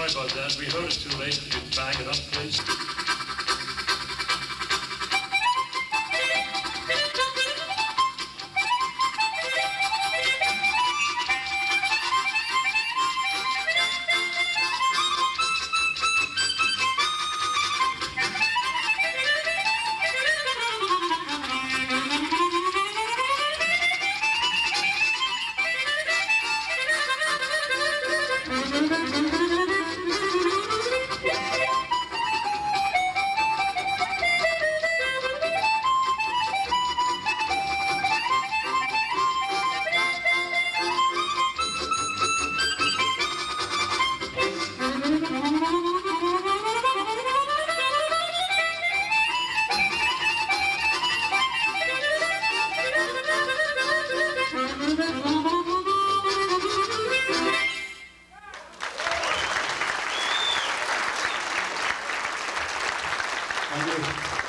sorry about that. We heard it too late. Could you bag it up, please?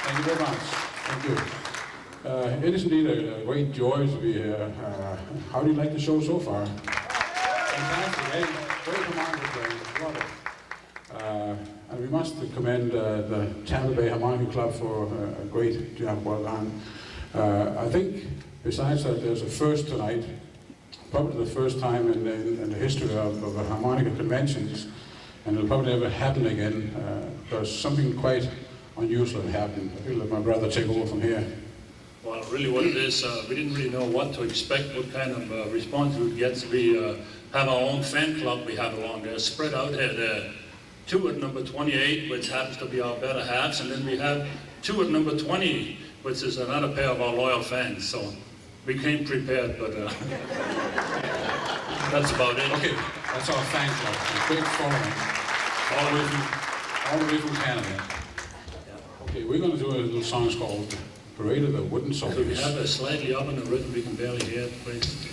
Thank you very much. Thank you. It is indeed a great joy to be here. How do you like the show so far? Fantastic, eh? Very commanding, love it. And we must commend the Tampa Bay Harmonica Club for a great job well done. I think, besides that, there's a first tonight, probably the first time in the history of the harmonica conventions, and it'll probably never happen again. There's something quite unusual happened. I feel like my brother take over from here. Well, really what it is, we didn't really know what to expect, what kind of response we would get. We have our own fan club we have along there, spread out here. Two at number 28, which happens to be our better halves, and then we have two at number 20, which is another pair of our loyal fans. So we came prepared, but that's about it. Okay, that's our fan club, a big following, all the way from Canada. Okay, we're going to do a little song called Parade of the Wooden Soldiers. Could we have it slightly up in the rhythm? We can barely hear it, please.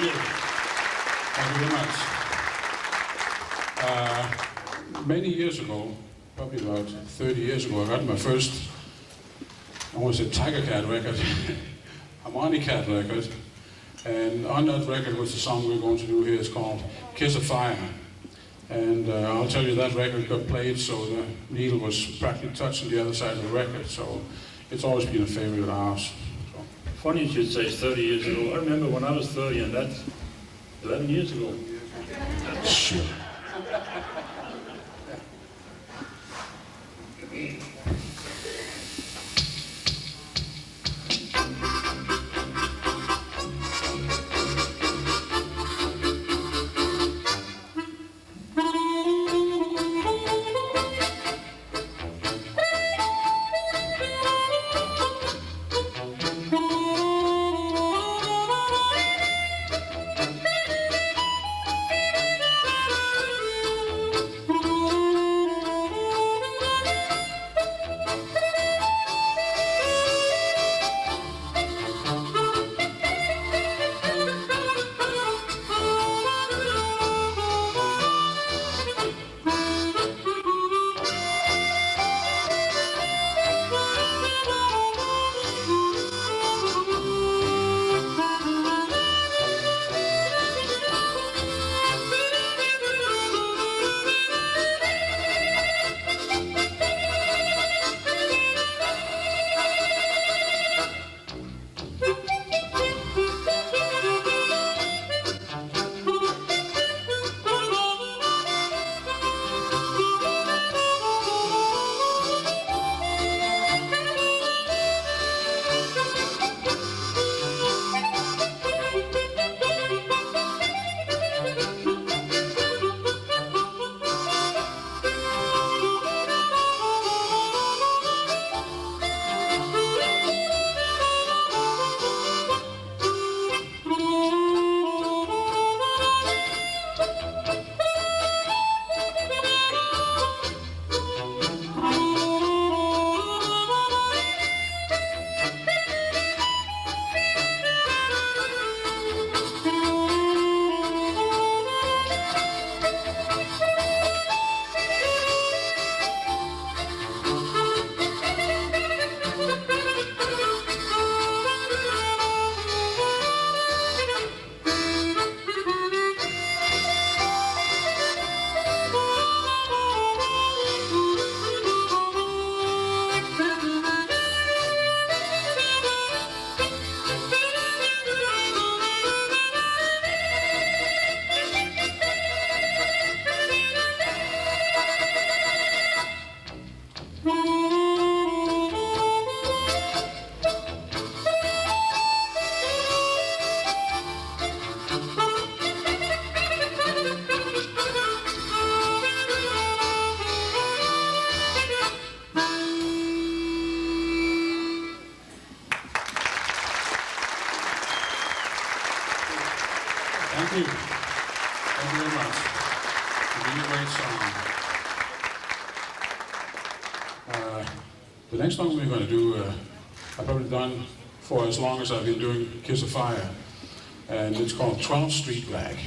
Thank you. Thank you very much. Many years ago, probably about 30 years ago, I got my first, I want to say Tiger Cat record, Harmonicats record. And on that record was the song we're going to do here. It's called Kiss of Fire. And I'll tell you, that record got played, so the needle was practically touching the other side of the record. So it's always been a favorite of ours. So. Funny you should say 30 years ago. I remember when I was 30, and that's 11 years ago. Sure. Thank you. Thank you very much. Really great song. The next song we're going to do, I've probably done for as long as I've been doing Kiss of Fire. And it's called 12th Street Rag.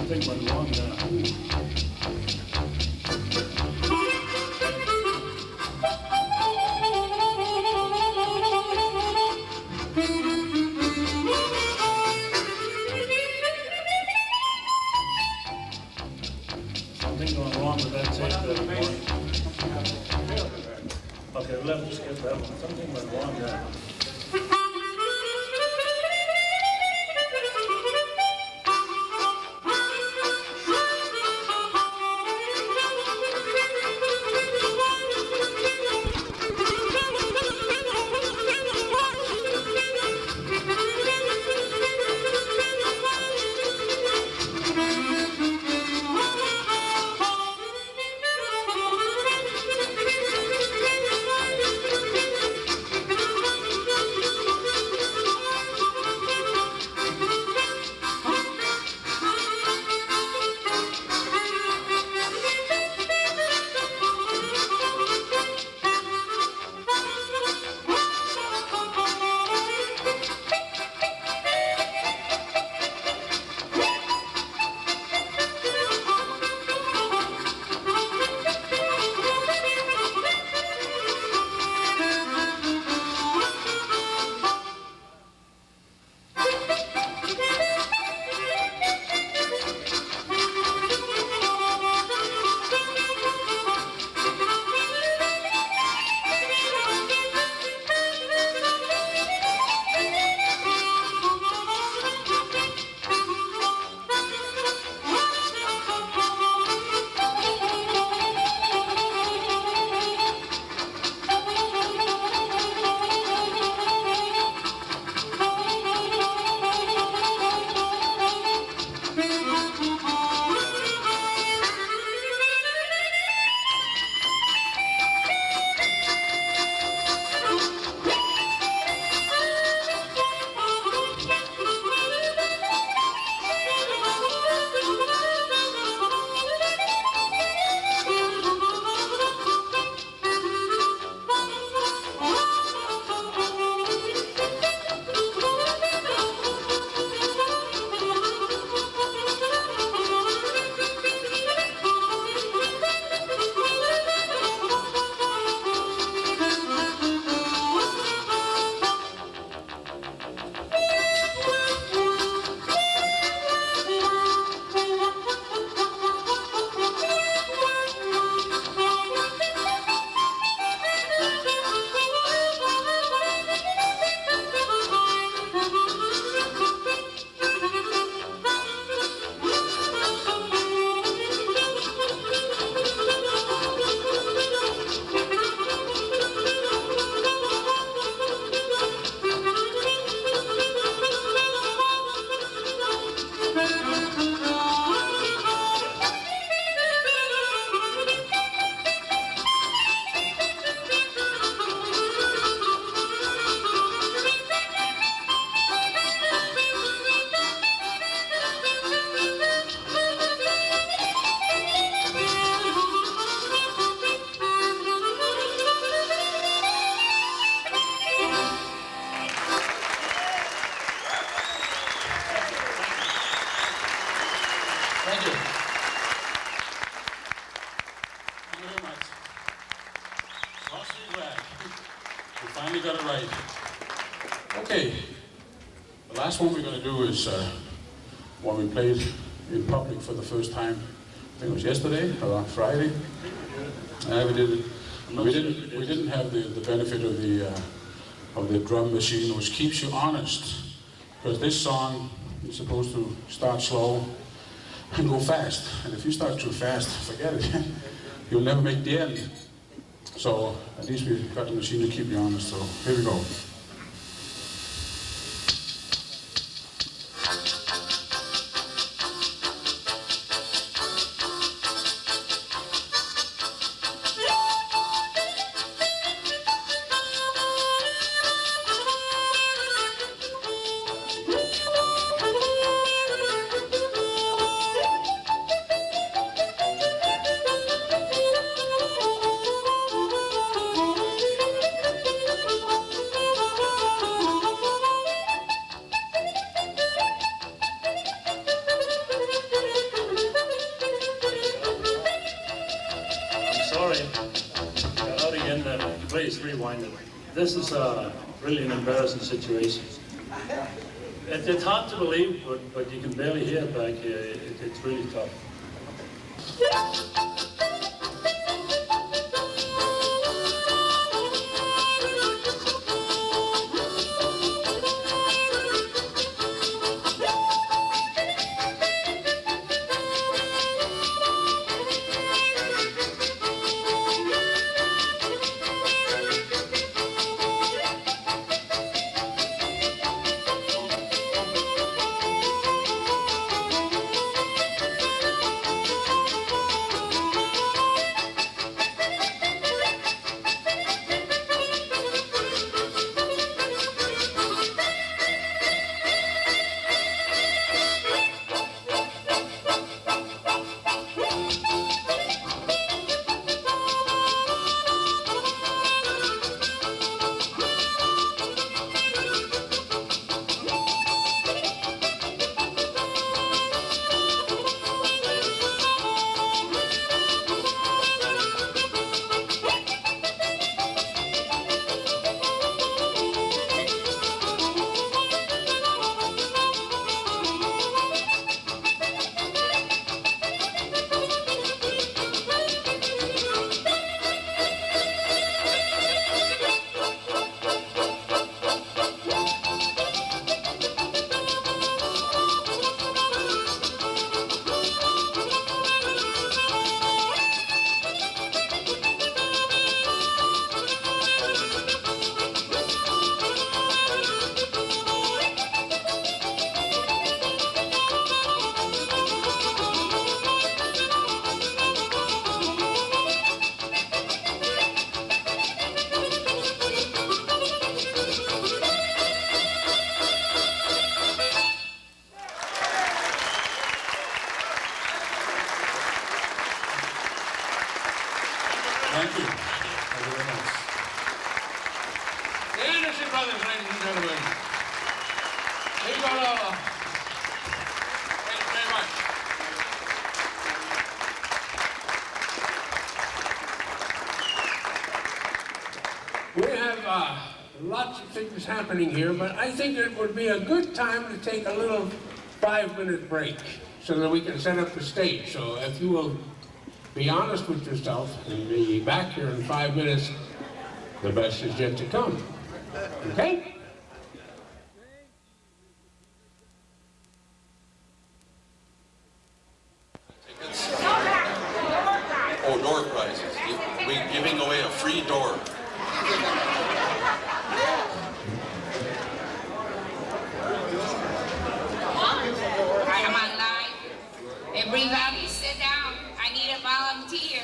Something went wrong there. Something going wrong with that tape there. Okay, we'll have to skip that one. Something went wrong there. finally got it right. Okay, the last one we're going to do is one we played in public for the first time. I think it was yesterday or Friday. We didn't have the benefit of the drum machine, which keeps you honest. Because this song is supposed to start slow and go fast. And if you start too fast, forget it. You'll never make the end. So at least we've got the machine to keep you honest. So here we go. this is really an embarrassing situation. It's hard to believe, but you can barely hear it back here. It's really tough. Thank you. Thank you very much. The Anderson Brothers, ladies and gentlemen. Thank you very much. We have lots of things happening here, but I think it would be a good time to take a little 5-minute break so that we can set up the stage. So if you will be honest with yourself and be back here in 5 minutes, the best is yet to come. Okay? Oh, door prizes. We're giving away a free door. I am online. Everybody sit down. I need a volunteer.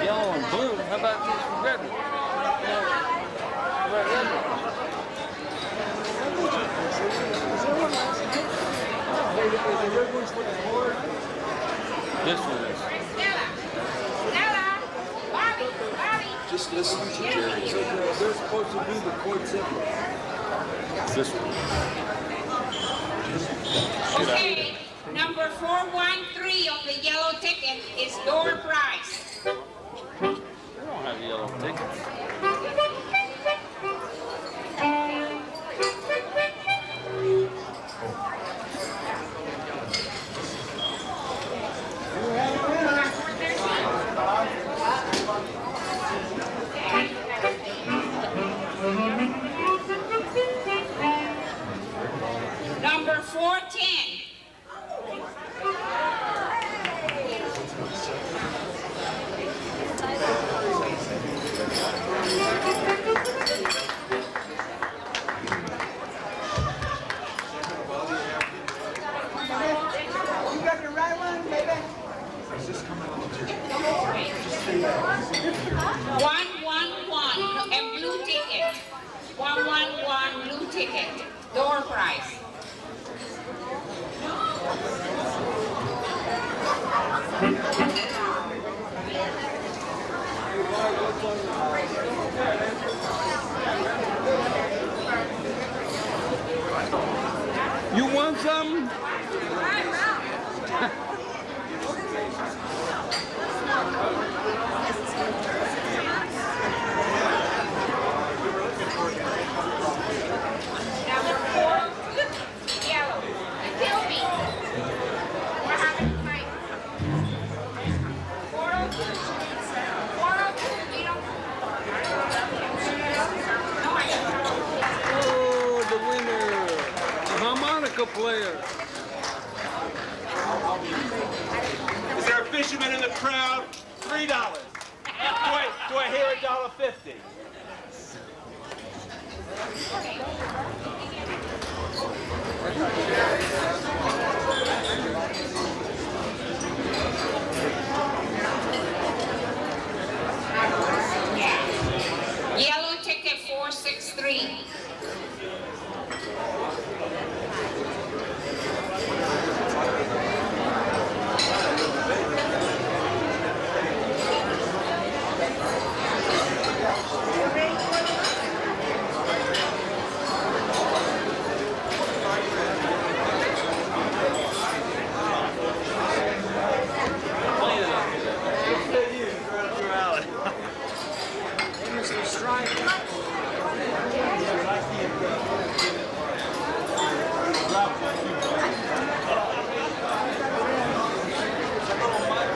Yellow and blue. How about this red one? This one is. Stella, Bobby. Just listen to Jerry. They're supposed to be the chord symbol. This one. Okay, number 413 on the yellow ticket is door prize. They don't have yellow tickets. Number 410. You got the right one, baby? 111 and blue ticket. 111 blue ticket. Door prize. You want some? Number 4, yellow. Kill me. We're having a fight. 402. 402. You don't. No, I don't. Oh, the winner, the harmonica player. Is there a fisherman in the crowd? $3. Do I hear $1.50? Yellow ticket 463.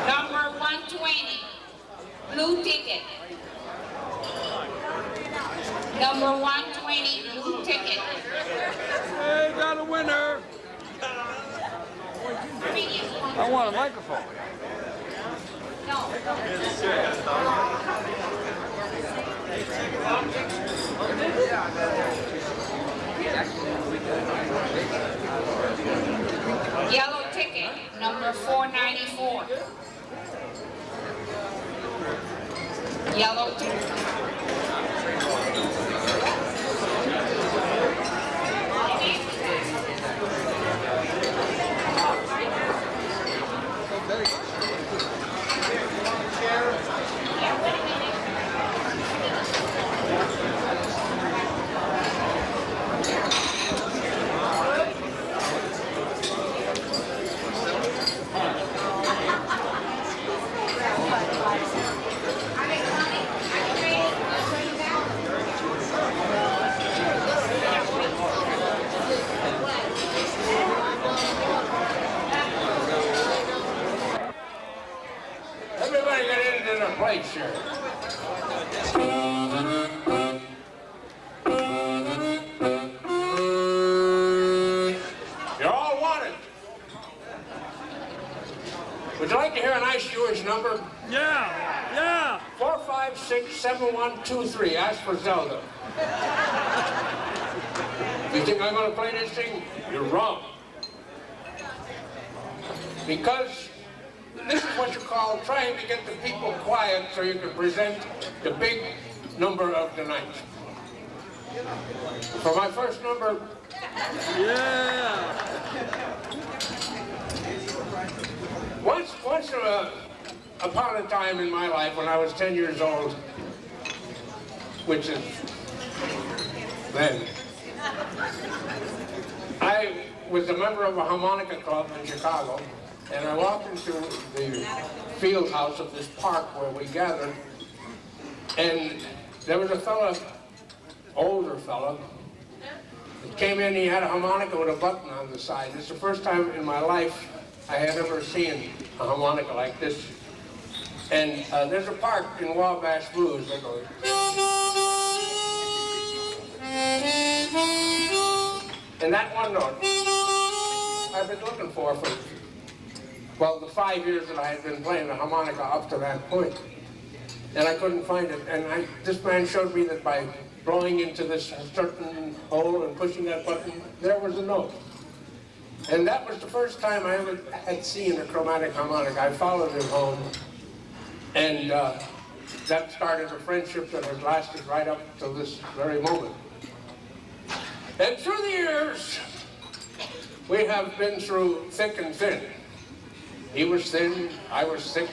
Number 120, blue ticket. Number 120, blue ticket. Hey, got a winner. I want a microphone. Yellow ticket, number 494. Yellow ticket. Everybody get into their place here. You're all wanted. Would you like to hear a nice Jewish number? Yeah, yeah. 4567123. Ask for Zelda. You think I'm going to play this thing? You're wrong. Because this is what you call trying to get the people quiet so you can present the big number of the night. For my first number, Yeah. once upon a time in my life when I was 10 years old, which is then, I was a member of a harmonica club in Chicago, and I walked into the field house of this park where we gathered, and there was a fella, older fella, that came in. He had a harmonica with a button on the side. It's the first time in my life I had ever seen a harmonica like this. And there's a part in Wabash Blues that goes. And that one note, I've been looking for, well, the 5 years that I had been playing the harmonica up to that point. And I couldn't find it. And this man showed me that by blowing into this certain hole and pushing that button, there was a note. And that was the first time I ever had seen a chromatic harmonica. I followed him home, and that started a friendship that has lasted right up to this very moment. And through the years, we have been through thick and thin. He was thin, I was thick.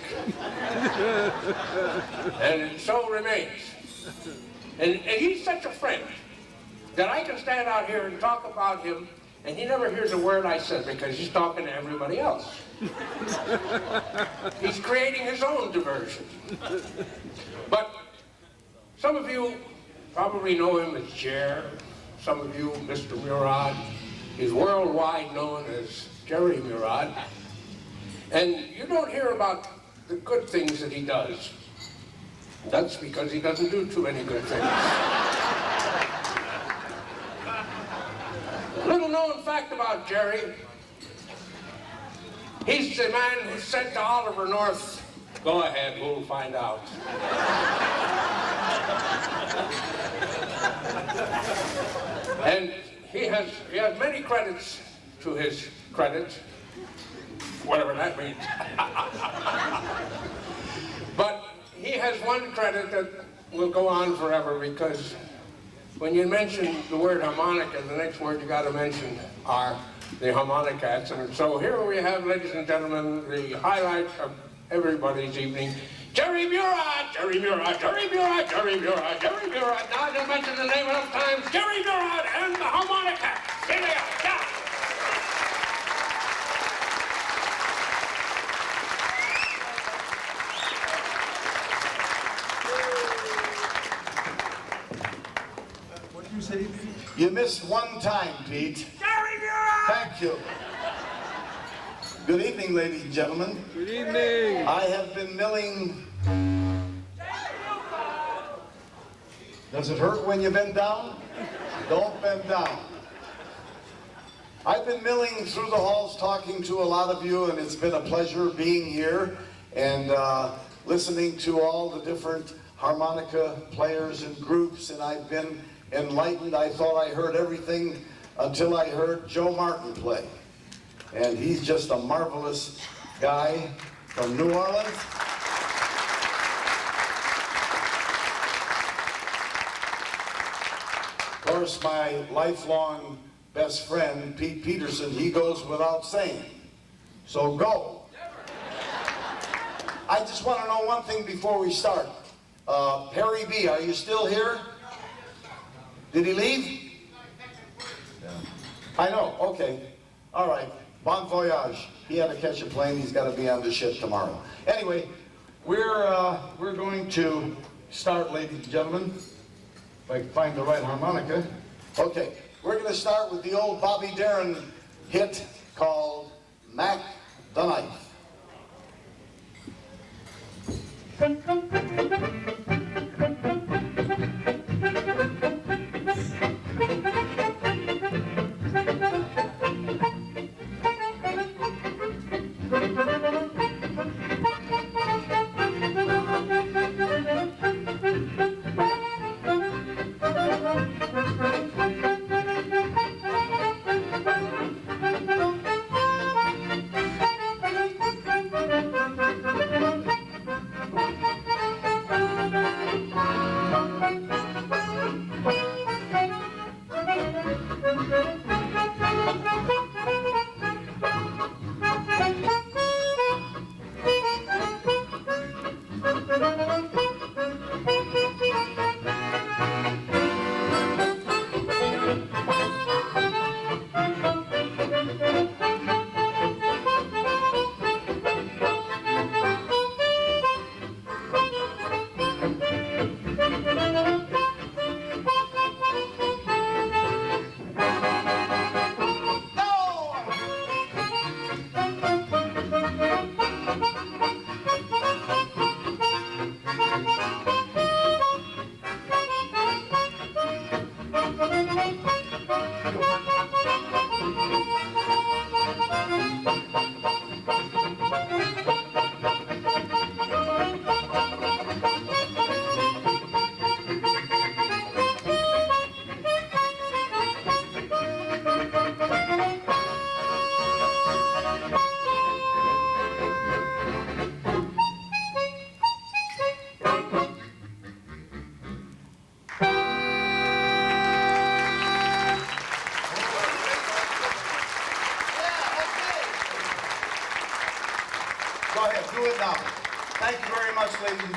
And it so remains. And he's such a friend that I can stand out here and talk about him, and he never hears a word I said because he's talking to everybody else. He's creating his own diversion. But some of you probably know him as Jer. Some of you, Mr. Murad. He's worldwide known as Jerry Murad. And you don't hear about the good things that he does. That's because he doesn't do too many good things. Little known fact about Jerry, he's the man who said to Oliver North, "Go ahead, we'll find out." And he has many credits to his credit, whatever that means. But he has one credit that will go on forever, because when you mention the word harmonica, the next word you got to mention are the Harmonicats. And so here we have, ladies and gentlemen, the highlight of everybody's evening. Jerry Murad, Jerry Murad, Jerry Murad, Jerry Murad, Jerry Murad. Now I didn't mention the name enough times. Jerry Murad and the Harmonicats. Here they are. Yeah. What did you say, Pete? You missed one time, Pete. Jerry Murad! Thank you. Good evening, ladies and gentlemen. Good evening. I have been milling. Does it hurt when you bend down? Don't bend down. I've been milling through the halls talking to a lot of you, and it's been a pleasure being here and listening to all the different harmonica players and groups, and I've been enlightened. I thought I heard everything until I heard Joe Martin play. And he's just a marvelous guy from New Orleans. Of course, my lifelong best friend, Pete Peterson, he goes without saying. So go. I just want to know one thing before we start. Harry B., are you still here? Did he leave? Yeah. I know, okay. All right. Bon voyage. He had to catch a plane. He's got to be on the ship tomorrow. Anyway, we're going to start, ladies and gentlemen. If I can find the right harmonica. Okay, we're going to start with the old Bobby Darin hit called Mac the Knife.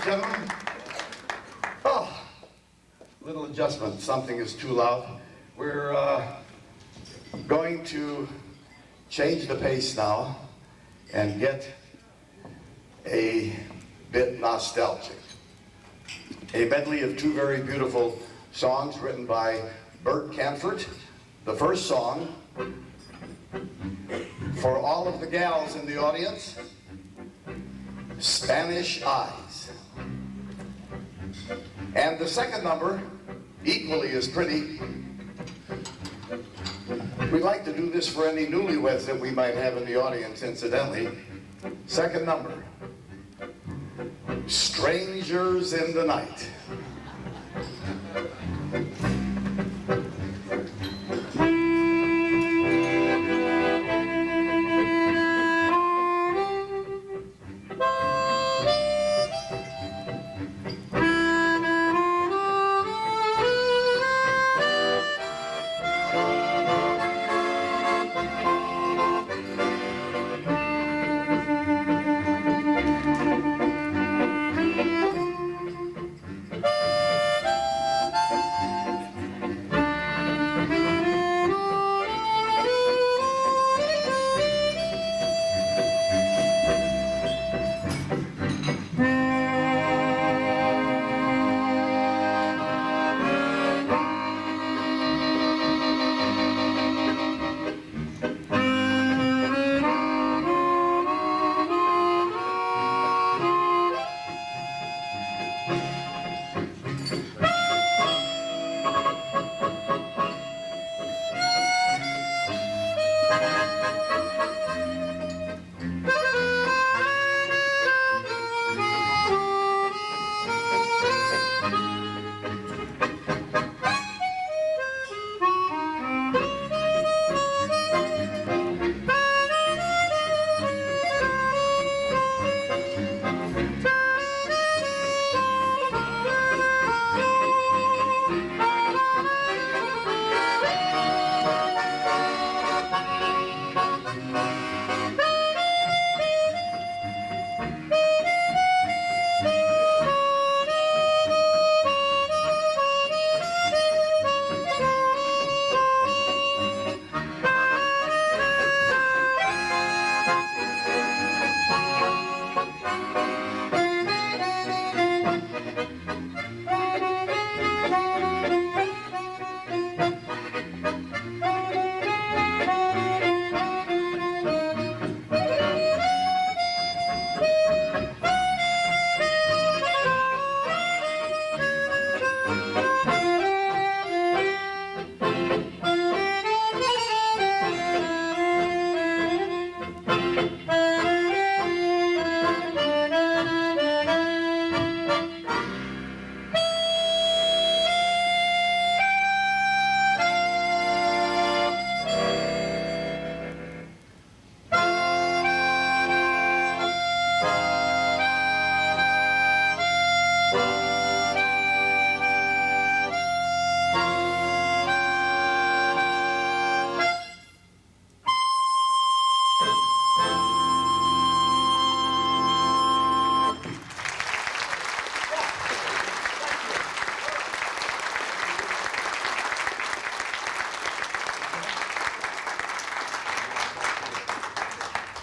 gentlemen. Oh, little adjustment. Something is too loud. We're going to change the pace now and get a bit nostalgic. A medley of two very beautiful songs written by Bert Canford. The first song, for all of the gals in the audience, Spanish Eyes. And the second number, equally as pretty. We'd like to do this for any newlyweds that we might have in the audience, incidentally. Second number, Strangers in the Night.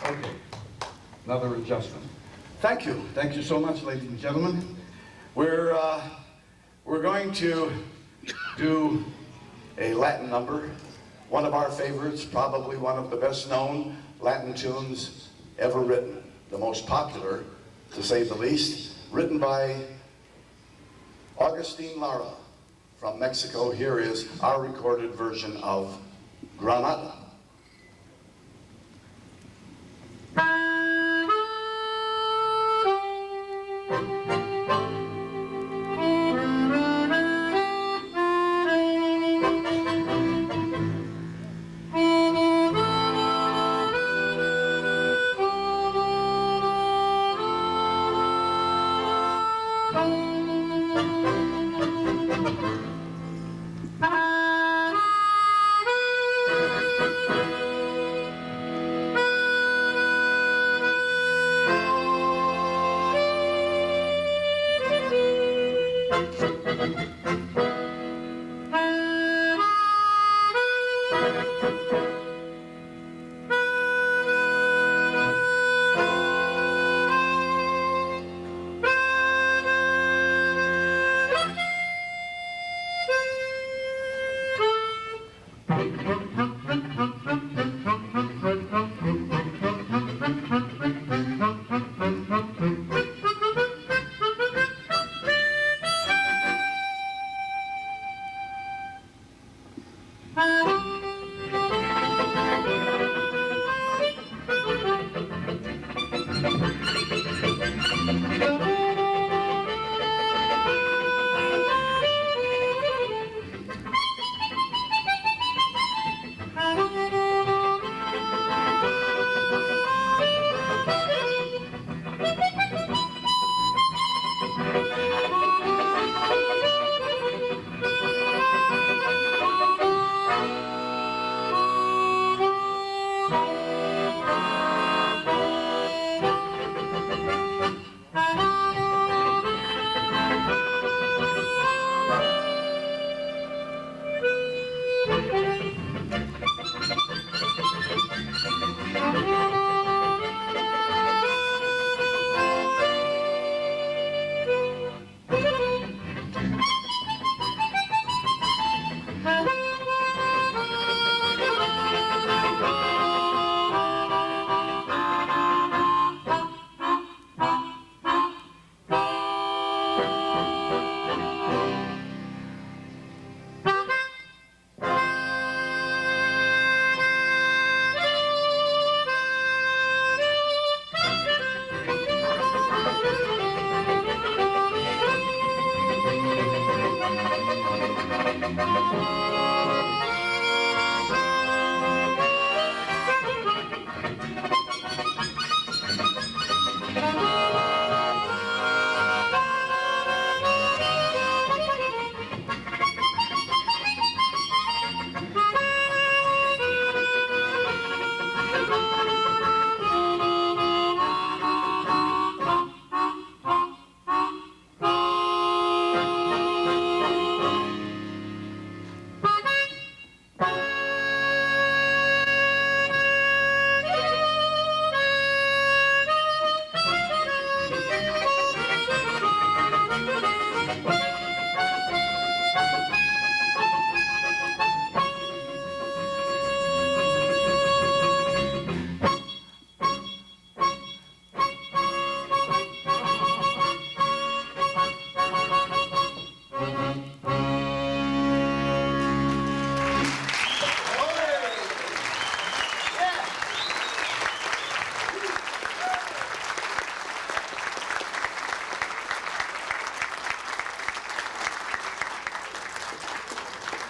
Okay, another adjustment. Thank you. Thank you so much, ladies and gentlemen. We're going to do a Latin number, one of our favorites, probably one of the best known Latin tunes ever written, the most popular, to say the least, written by Agustin Lara from Mexico. Here is our recorded version of Granada.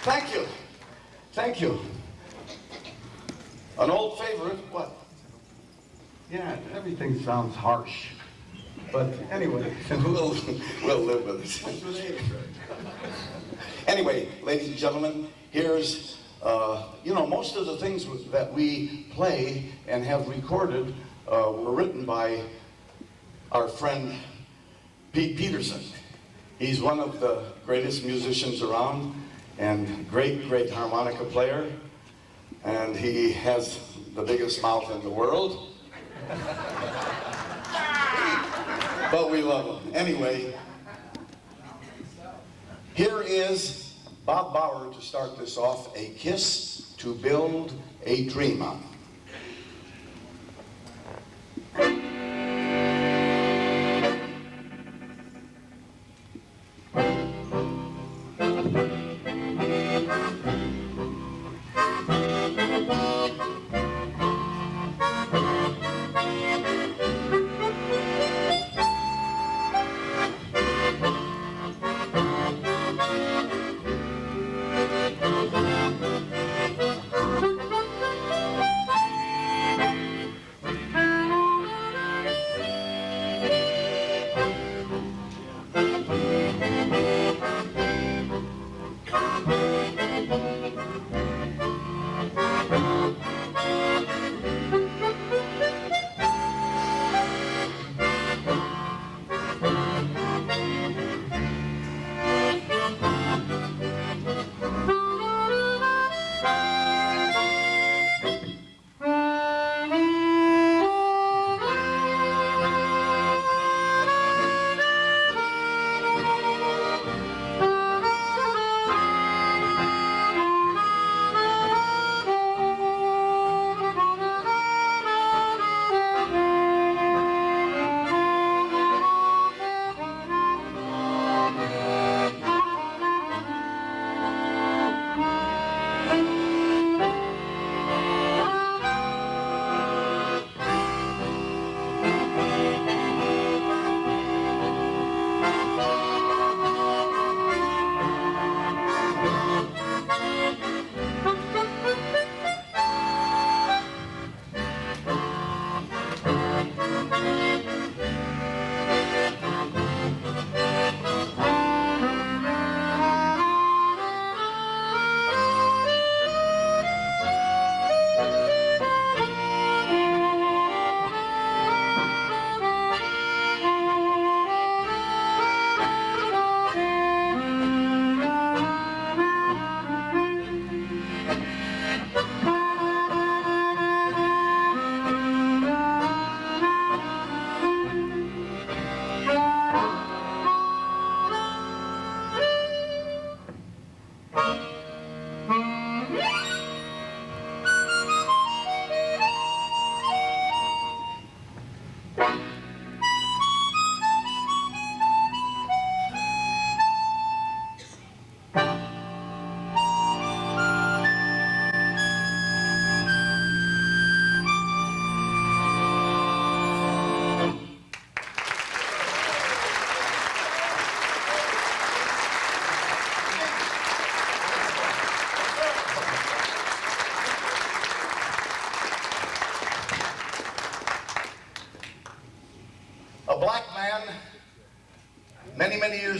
Thank you. Thank you. An old favorite, what? Yeah, everything sounds harsh. But anyway, we'll live with it. Anyway, ladies and gentlemen, here's, most of the things that we play and have recorded were written by our friend Pete Peterson. He's one of the greatest musicians around and great harmonica player. And he has the biggest mouth in the world. But we love him. Anyway, here is Bob Bauer to start this off, A Kiss to Build a Dream On.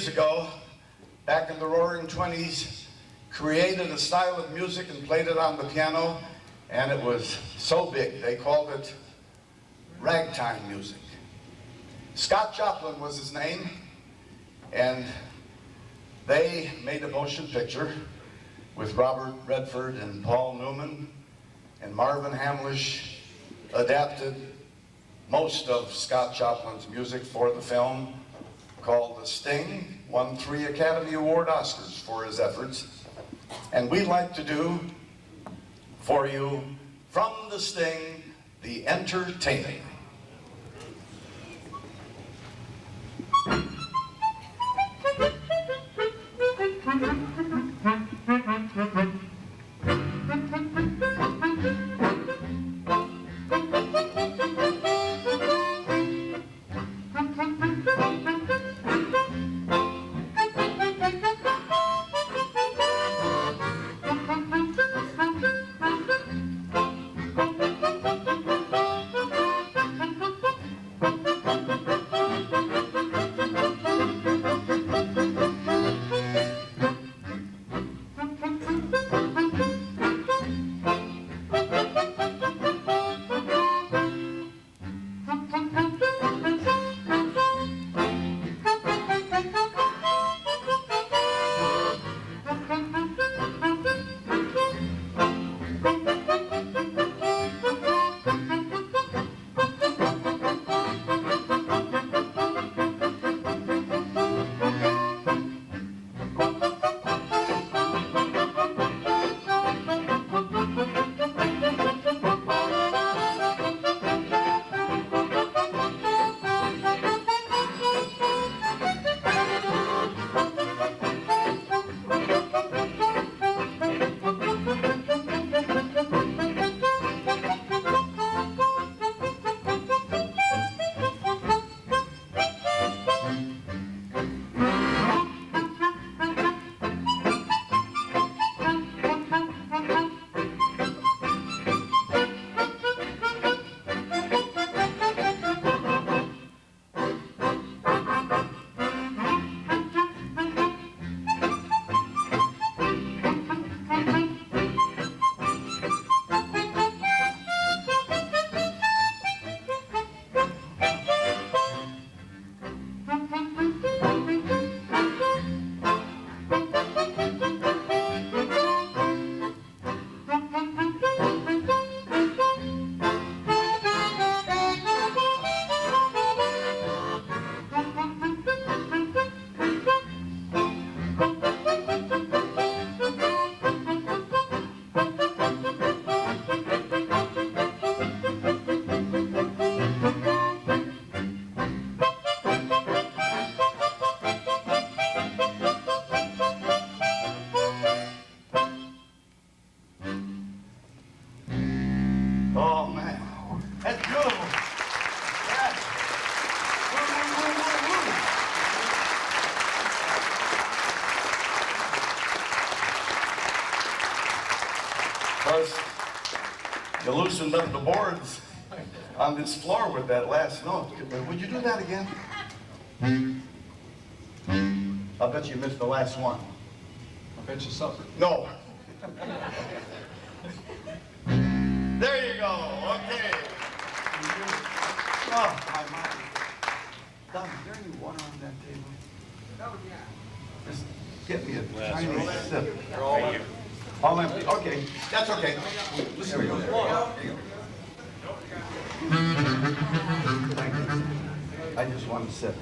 years ago, back in the roaring 20s, created a style of music and played it on the piano, and it was so big, they called it ragtime music. Scott Joplin was his name, and they made a motion picture with Robert Redford and Paul Newman, and Marvin Hamlish adapted most of Scott Joplin's music for the film, called The Sting, won 3 Academy Award Oscars for his efforts. And we'd like to do for you, from The Sting, The Entertaining. Oh, man. That's beautiful. Yes. Woo, woo, woo, woo, woo. Of course, you loosened up the boards on this floor with that last note. Would you do that again? I'll bet you missed the last one. I bet you suffered. No. There you go. Okay. Oh, my mind. Don, is there any water on that table? Oh, yeah. Just get me a tiny sip. All empty. Okay. That's okay. There we go. There you go. Thank you. I just want to sip.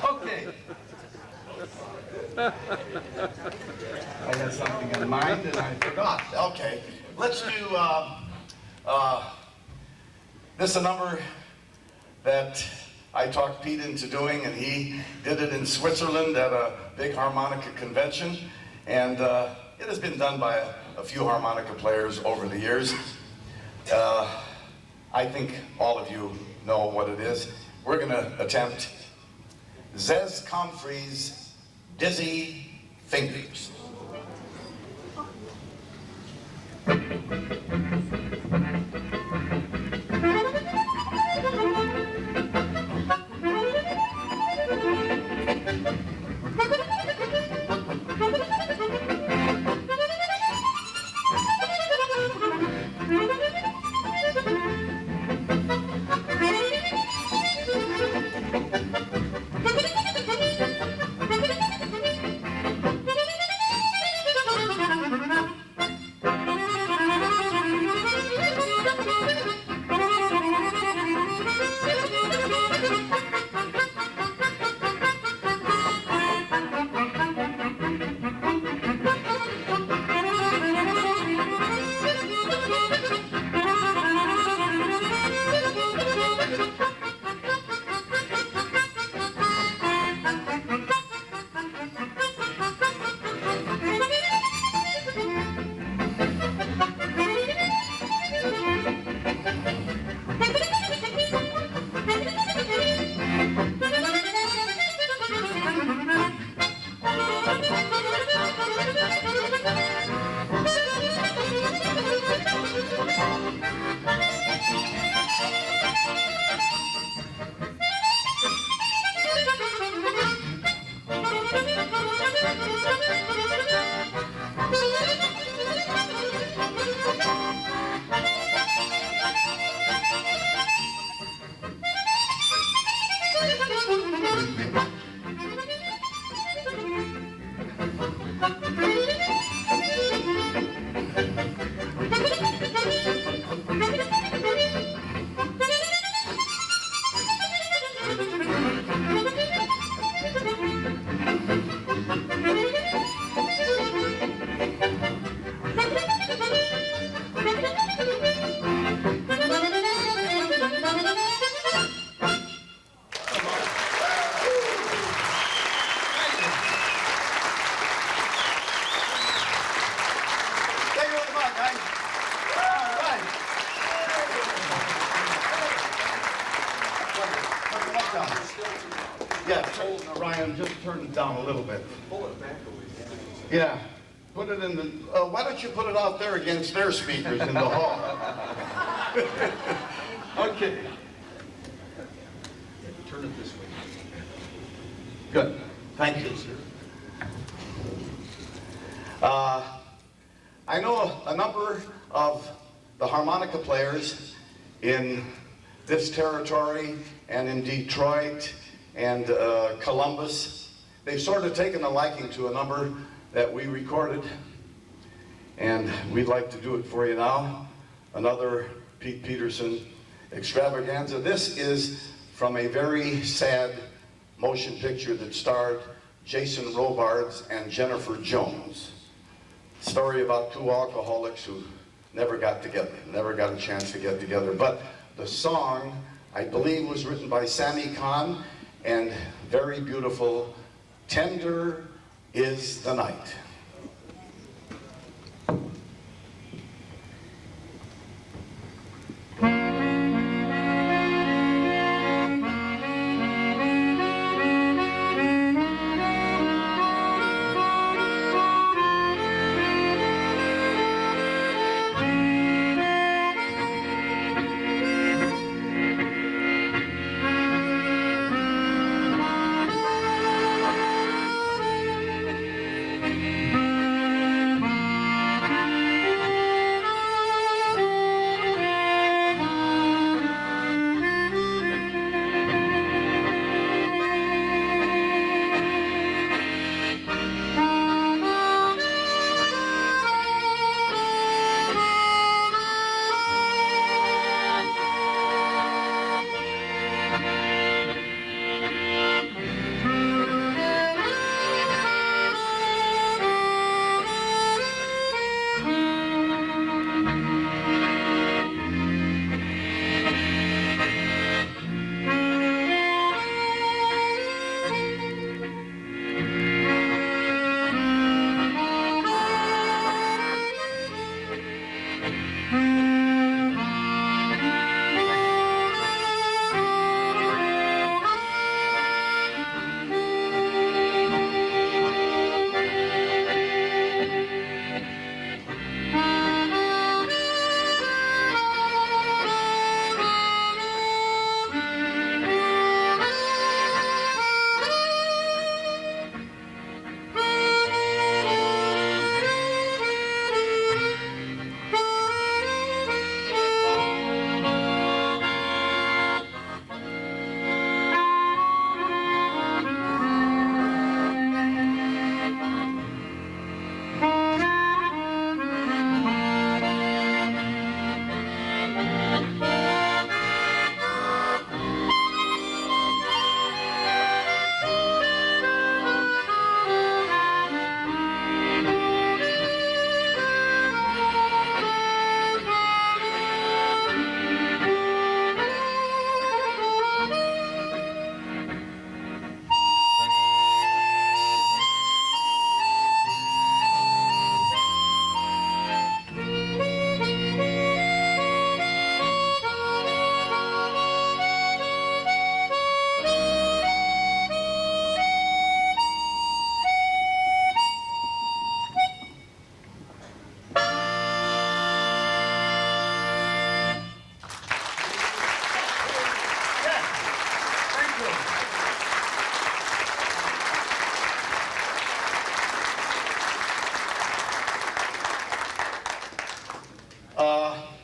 Okay. I had something in mind and I forgot. Okay, let's do, this is a number that I talked Pete into doing, and he did it in Switzerland at a big harmonica convention, and it has been done by a few harmonica players over the years. I think all of you know what it is. We're gonna attempt Zez Comfrey's Dizzy Fingers. Take it with the mic, guys. All right. Turn it up down. Yeah, Ryan, just turn it down a little bit. Pull it back a ways. Yeah. Put it in the, why don't you put it out there against their speakers in the hall? Okay. Turn it this way. Good. Thank you. I know a number of the harmonica players in this territory and in Detroit and Columbus. They've sort of taken a liking to a number that we recorded, and we'd like to do it for you now. Another Pete Peterson extravaganza. This is from a very sad motion picture that starred Jason Robards and Jennifer Jones. Story about two alcoholics who never got together, never got a chance to get together. But the song, I believe, was written by Sammy Kahn, and very beautiful, Tender Is the Night.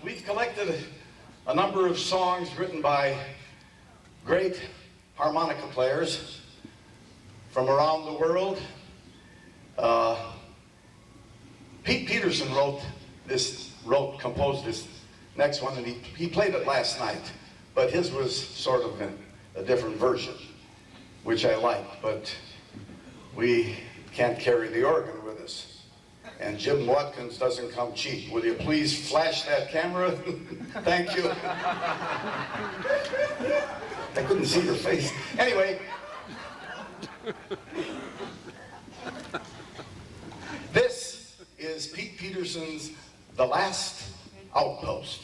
We've collected a number of songs written by great harmonica players from around the world. Pete Peterson composed this next one, and he played it last night, but his was sort of a different version, which I like, but we can't carry the organ with us. And Jim Watkins doesn't come cheap. Will you please flash that camera? Thank you. I couldn't see your face. Anyway. This is Pete Peterson's The Last Outpost.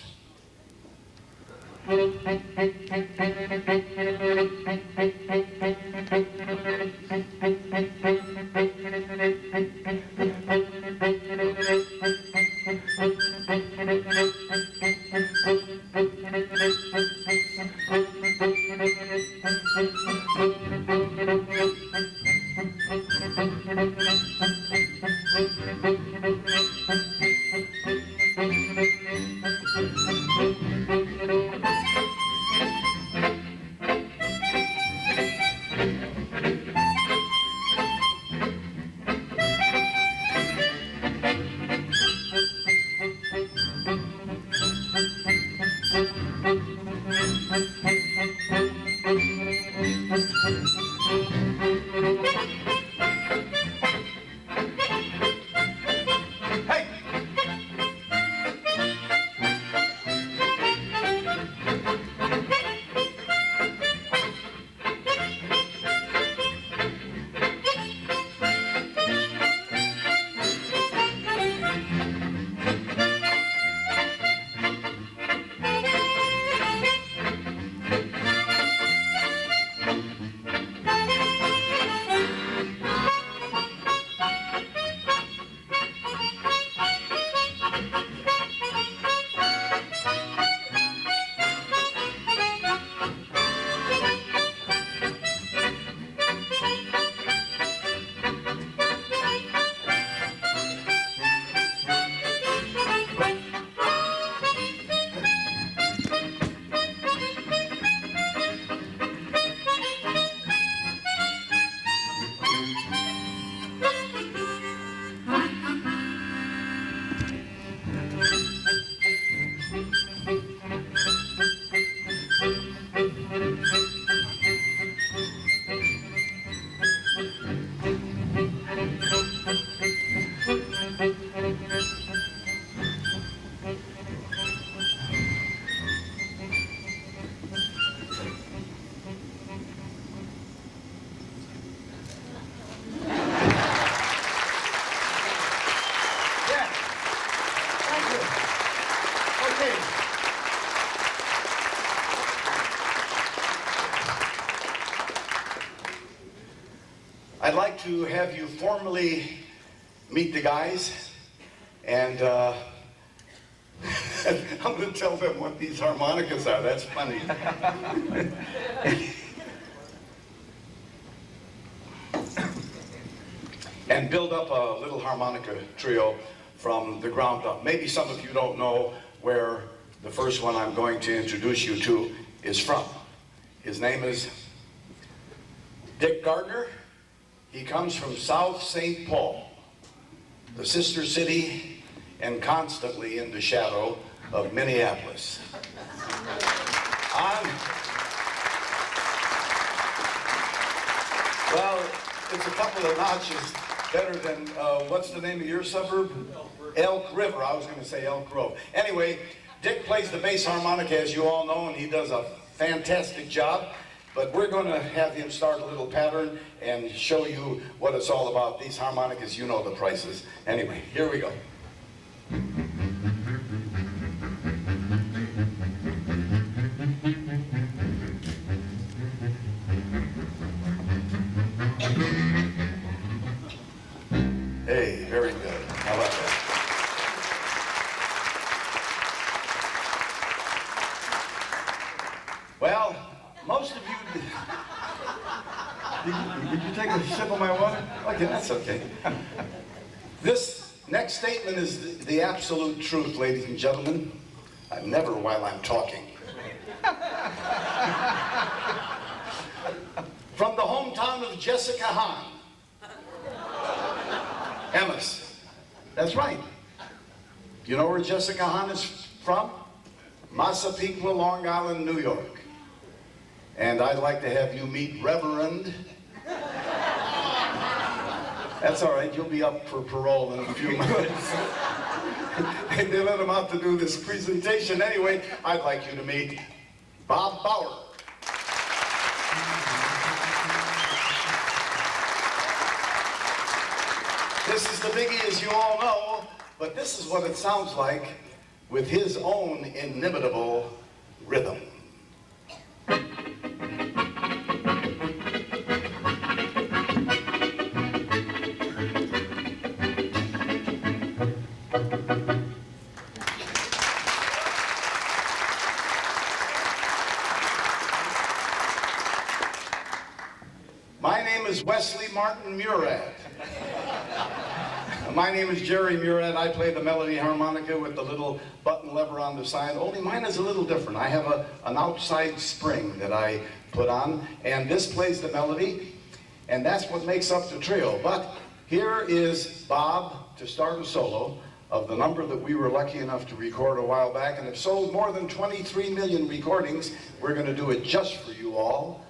I'd like to have you formally meet the guys, and I'm going to tell them what these harmonicas are. That's funny. And build up a little harmonica trio from the ground up. Maybe some of you don't know where the first one I'm going to introduce you to is from. His name is Dick Gardner. He comes from South St. Paul, the sister city and constantly in the shadow of Minneapolis. Well, it's a couple of notches better than, what's the name of your suburb? Elk River. I was going to say Elk Grove. Anyway, Dick plays the bass harmonica, as you all know, and he does a fantastic job. But we're going to have him start a little pattern and show you what it's all about. These harmonicas, you know the prices. Anyway, here we go. Hey, very good. How about that? Well, most of you, did you take a sip of my water? Okay, that's okay. This next statement is the absolute truth, ladies and gentlemen. Never while I'm talking. town of Jessica Hahn. Emmis. That's right. You know where Jessica Hahn is from? Massapequa, Long Island, New York. And I'd like to have you meet Reverend. That's all right, you'll be up for parole in a few minutes. They let him out to do this presentation anyway. I'd like you to meet Bob Bauer. This is the biggie, as you all know, but this is what it sounds like with his own inimitable rhythm. My name is Wesley Martin Murad. My name is Jerry Murad. I play the melody harmonica with the little button lever on the side, only mine is a little different. I have an outside spring that I put on, and this plays the melody, and that's what makes up the trio. But here is Bob to start a solo of the number that we were lucky enough to record a while back, and have sold more than 23 million recordings. We're going to do it just for you all.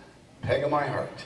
Peg of My Heart.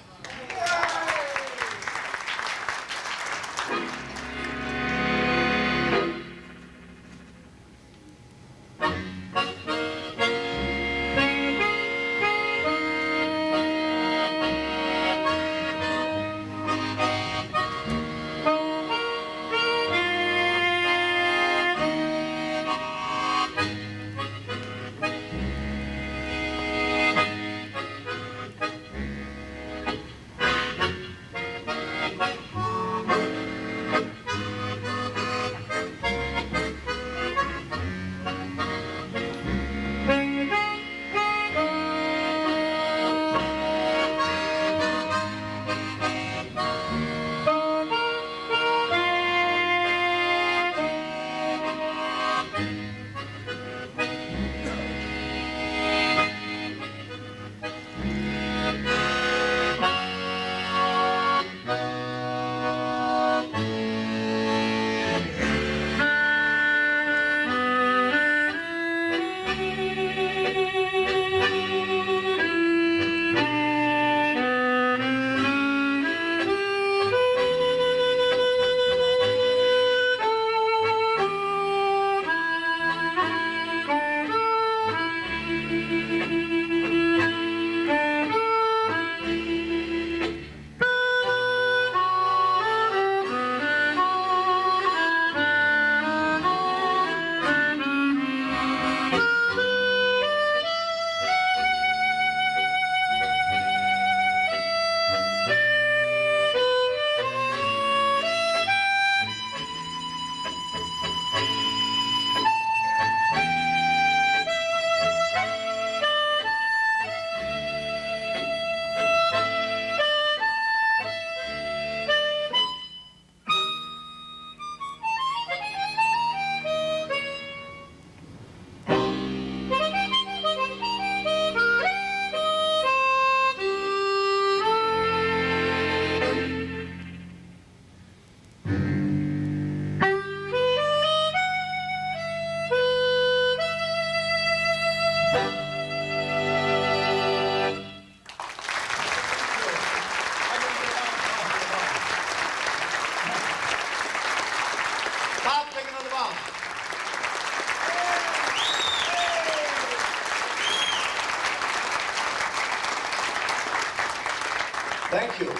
Thank you.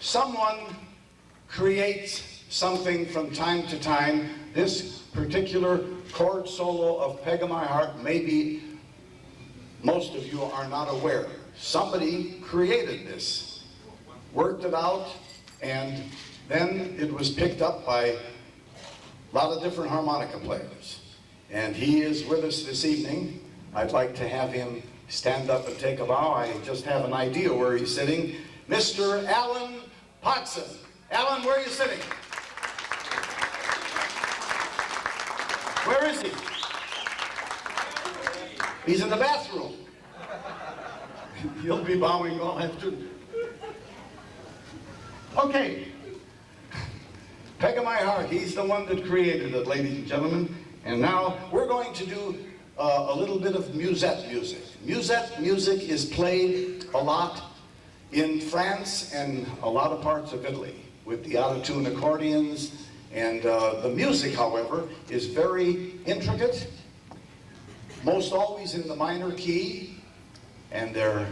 Someone creates something from time to time. This particular chord solo of Peg of My Heart, maybe most of you are not aware. Somebody created this, worked it out, and then it was picked up by a lot of different harmonica players. And he is with us this evening. I'd like to have him stand up and take a bow. I just have an idea where he's sitting. Mr. Alan Potson. Alan, where are you sitting? Where is he? He's in the bathroom. He'll be bowing all afternoon. Okay. Peg of my heart, he's the one that created it, ladies and gentlemen. And now we're going to do a little bit of musette music. Musette music is played a lot in France and a lot of parts of Italy with the out-of-tune accordions. And the music, however, is very intricate, most always in the minor key, and they're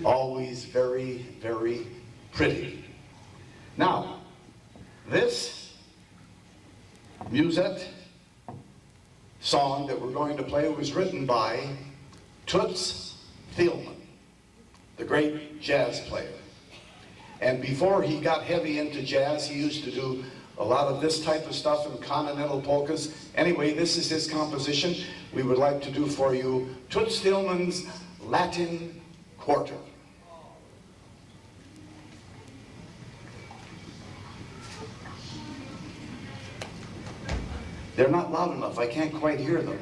always very, very pretty. Now, this musette song that we're going to play was written by Toots Thielman, the great jazz player. And before he got heavy into jazz, he used to do a lot of this type of stuff in continental polkas. Anyway, this is his composition. We would like to do for you Toots Thielman's Latin Quarter. They're not loud enough. I can't quite hear them.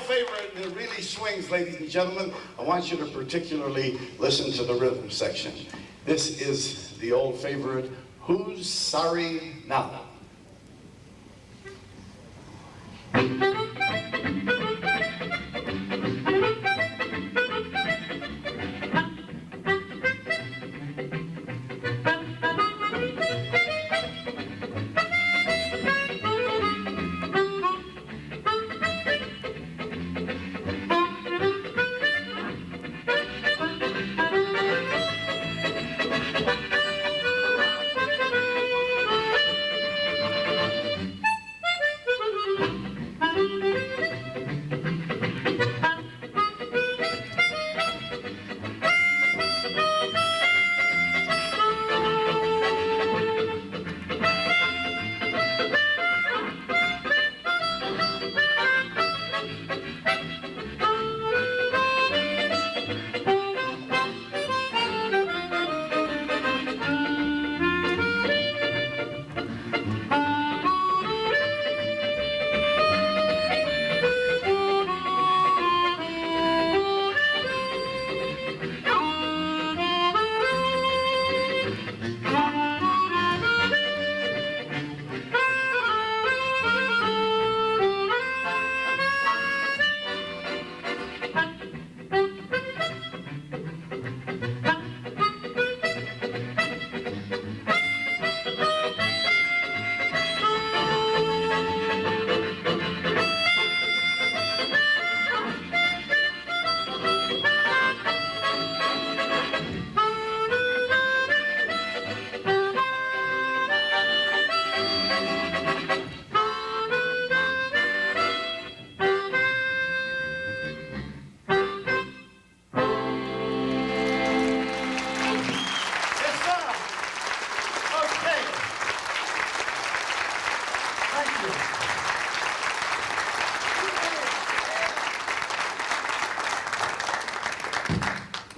Favorite that really swings, ladies and gentlemen. I want you to particularly listen to the rhythm section. This is the old favorite, Who's Sorry Now?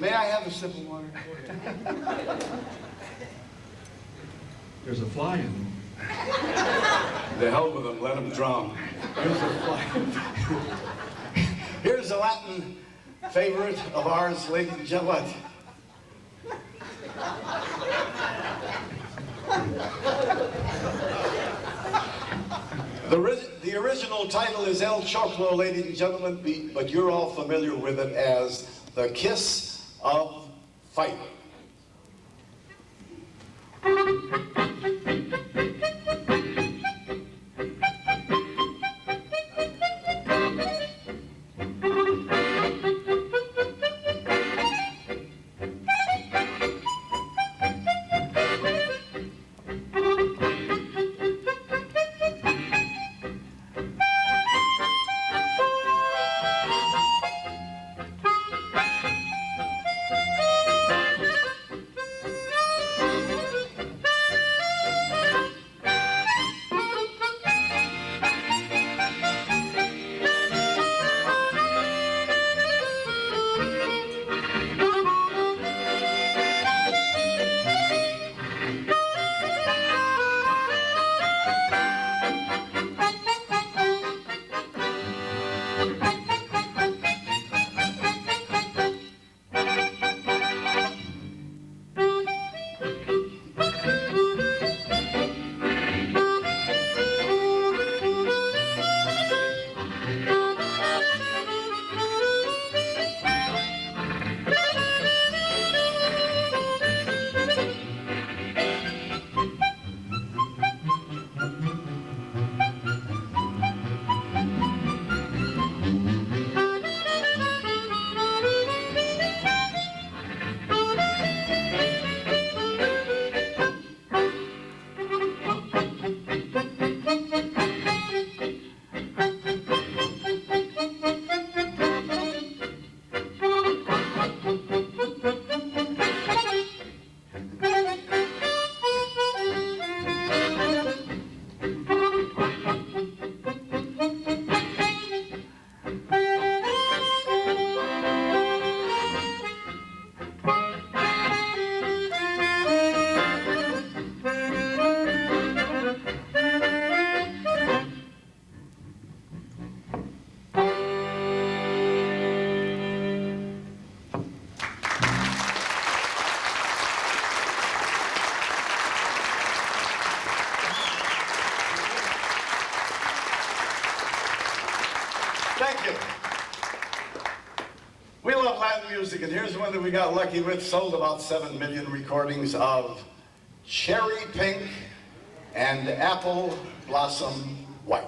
May I have a sip of water? There's a fly in them. The hell with them, let them drown. Here's a fly. Here's a Latin favorite of ours, ladies and gentlemen. The original title is El Choclo, ladies and gentlemen, but you're all familiar with it as The Kiss of Fire. Thank you. We love Latin music, and here's one that we got lucky with. Sold about 7 million recordings of Cherry Pink and Apple Blossom White.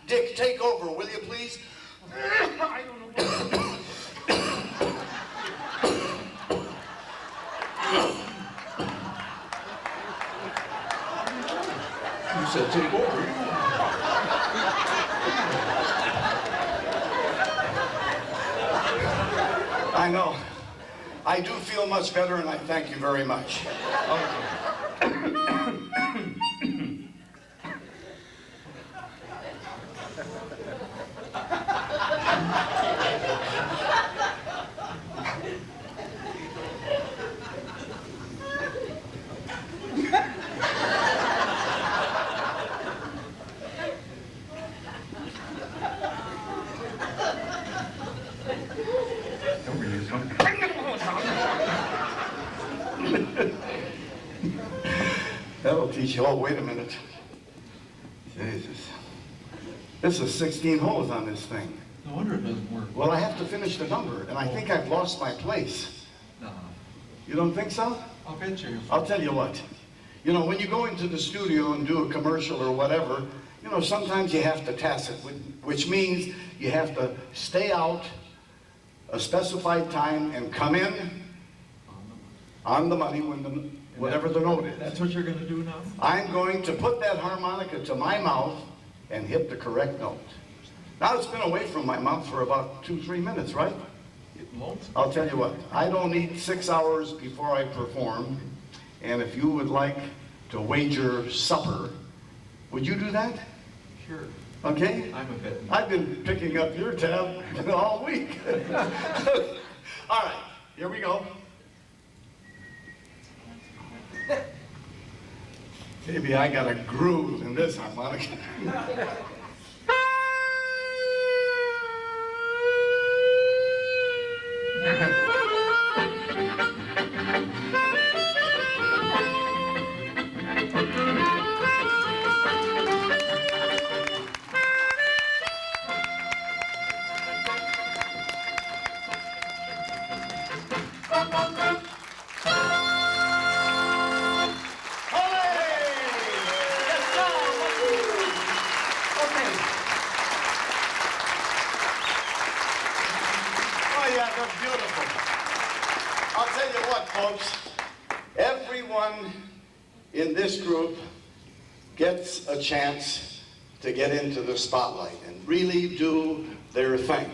Dick, take over, will you please? I don't know what. You said take over. I know. I do feel much better, and I thank you very much. That'll teach you. Oh, wait a minute. Jesus. This is 16 holes on this thing. No wonder it doesn't work. Well, I have to finish the number, and I think I've lost my place. No. You don't think so? I'll bet you. I'll tell you what. You know, when you go into the studio and do a commercial or whatever, you know, sometimes you have to task it, which means you have to stay out a specified time and come in on the money when whatever the note is. That's what you're going to do now? I'm going to put that harmonica to my mouth and hit the correct note. Now it's been away from my mouth for about 2-3 minutes, right? I'll tell you what, I don't eat 6 hours before I perform, and if you would like to wager supper, would you do that? Sure. Okay? I'm a bit. I've been picking up your tab all week. All right, here we go. Maybe I got a groove in this harmonica. Everyone in this group gets a chance to get into the spotlight and really do their thing.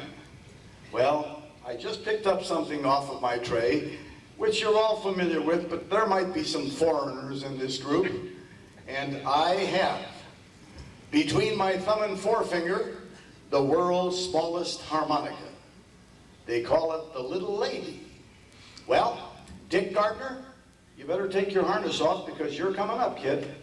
Well, I just picked up something off of my tray, which you're all familiar with, but there might be some foreigners in this group. And I have, between my thumb and forefinger, the world's smallest harmonica. They call it the Little Lady. Well, Dick Gardner, you better take your harness off because you're coming up, kid.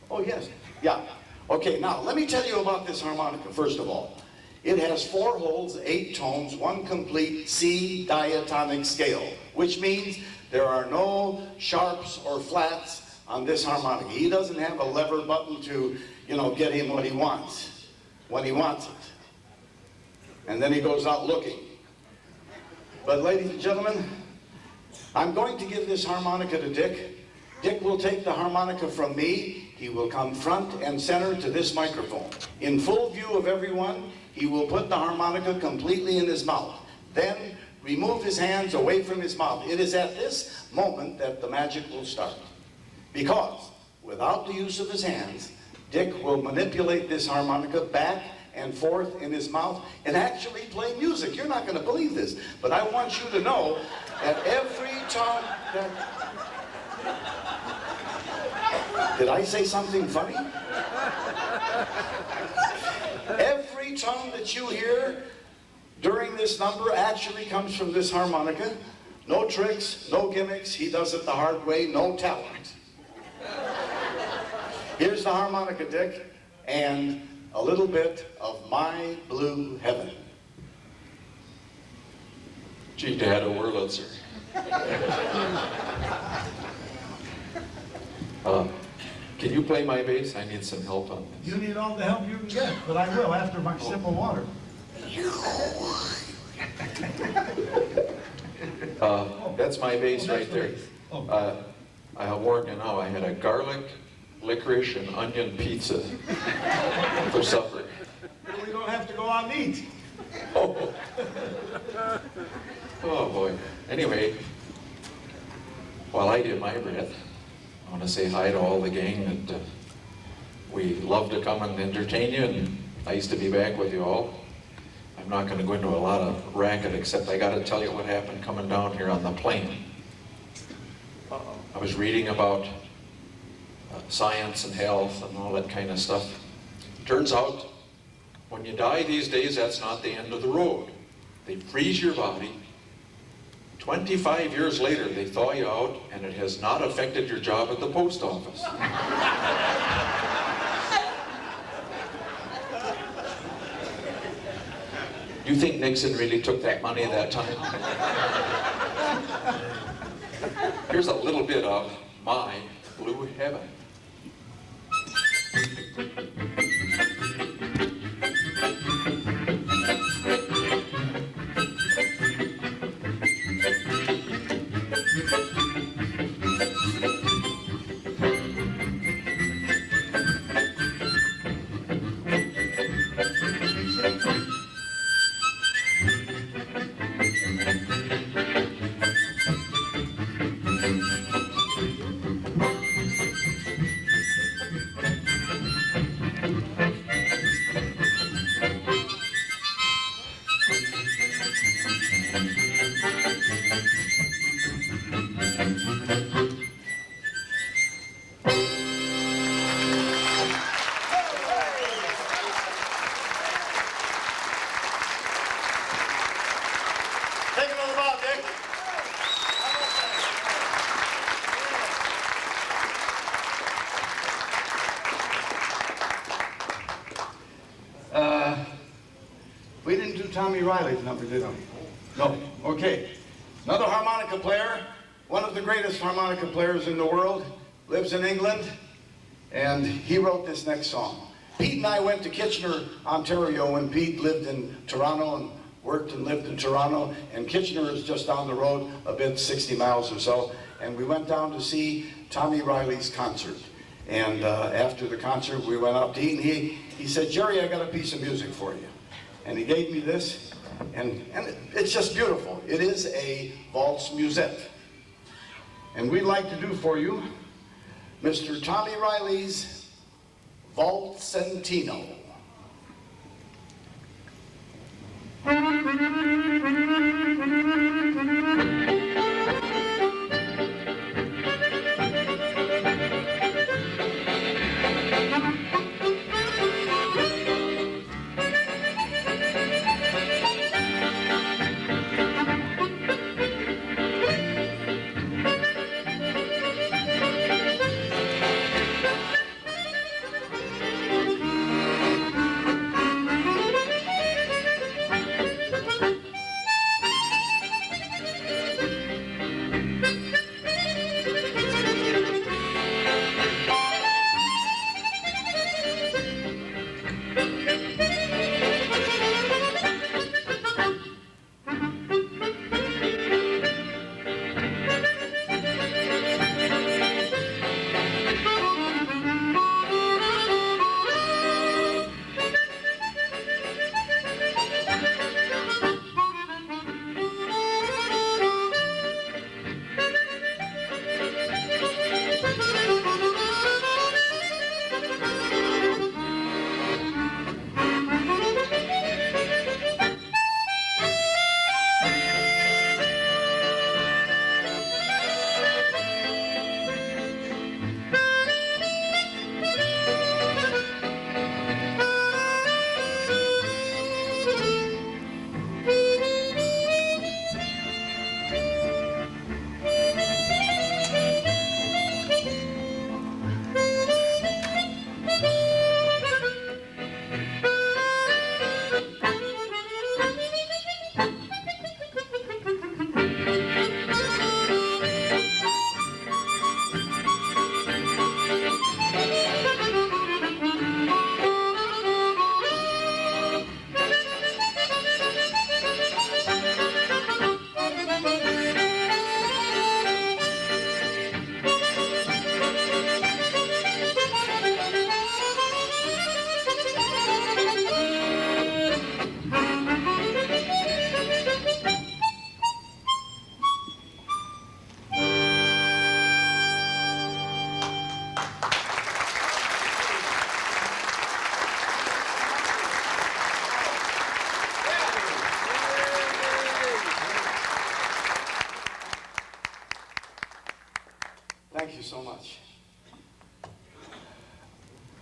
Oh, yes. Yeah. Okay, now, let me tell you about this harmonica, first of all. It has 4 holes, 8 tones, 1 complete C diatonic scale, which means there are no sharps or flats on this harmonica. He doesn't have a lever button to, you know, get him what he wants, when he wants it. And then he goes out looking. But ladies and gentlemen, I'm going to give this harmonica to Dick. Dick will take the harmonica from me. He will come front and center to this microphone. In full view of everyone, he will put the harmonica completely in his mouth. Then remove his hands away from his mouth. It is at this moment that the magic will start. Because without the use of his hands, Dick will manipulate this harmonica back and forth in his mouth and actually play music. You're not going to believe this, but I want you to know that every time that... Did I say something funny? Every tone that you hear during this number actually comes from this harmonica. No tricks, no gimmicks. He does it the hard way, no talent. Here's the harmonica, Dick, and a little bit of My Blue Heaven. Gee, Dad, a Wurlitzer. Can you play my bass? I need some help on this. You need all the help you can get, but I will after my sip of water. That's my bass right there. I'll warn you now, I had a garlic, licorice, and onion pizza for supper. We don't have to go out and eat. Oh. Oh boy. Anyway, while I did my bit, I want to say hi to all the gang that we love to come and entertain you, and Nice to be back with you all. I'm not going to go into a lot of racket, except I got to tell you what happened coming down here on the plane. I was reading about science and health and all that kind of stuff. Turns out, when you die these days, that's not the end of the road. They freeze your body. 25 years later, they thaw you out, and it has not affected your job at the post office. Do you think Nixon really took that money at that time? Here's a little bit of My Blue Heaven. Take another bow, Dick. We didn't do Tommy Riley's number, did we? No. Okay. Another harmonica player, one of the greatest harmonica players in the world, lives in England, and he wrote this next song. Pete and I went to Kitchener, Ontario, when Pete lived in Toronto and worked and lived in Toronto, and Kitchener is just down the road a bit, 60 miles or so, and we went down to see Tommy Riley's concert. And after the concert, we went out to eat, and he said, Jerry, I got a piece of music for you. And he gave me this, and it's just beautiful. It is a valse musette. And we'd like to do for you Mr. Tommy Riley's Valsentino.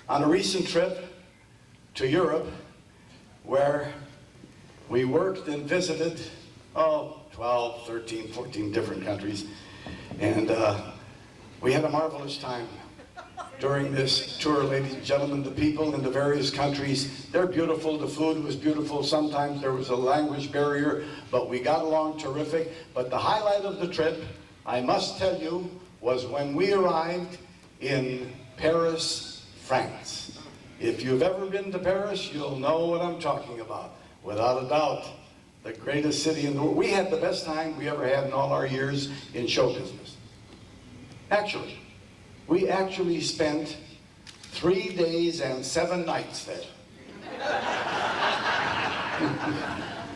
on a recent trip to Europe where we worked and visited, 12, 13, 14 different countries. And we had a marvelous time during this tour, ladies and gentlemen. The people in the various countries, they're beautiful. The food was beautiful. Sometimes there was a language barrier, but we got along terrific. But the highlight of the trip, I must tell you, was when we arrived in Paris, France. If you've ever been to Paris, you'll know what I'm talking about. Without a doubt, the greatest city in the world. We had the best time we ever had in all our years in show business. Actually, we actually spent 3 days and 7 nights there.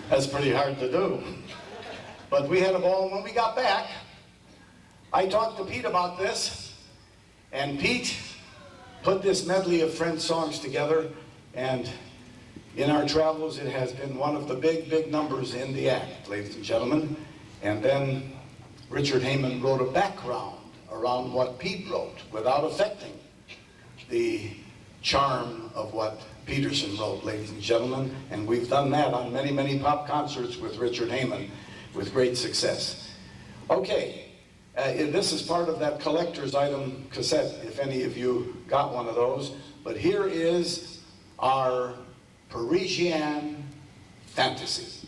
That's pretty hard to do. But we had a ball, and when we got back, I talked to Pete about this, and Pete put this medley of French songs together, and in our travels, it has been one of the big, big numbers in the act, ladies and gentlemen. And then Richard Heyman wrote a background around what Pete wrote without affecting the charm of what Peterson wrote, ladies and gentlemen. And we've done that on many, many pop concerts with Richard Heyman with great success. Okay, this is part of that collector's item cassette, if any of you got one of those. But here is our Parisian Fantasy.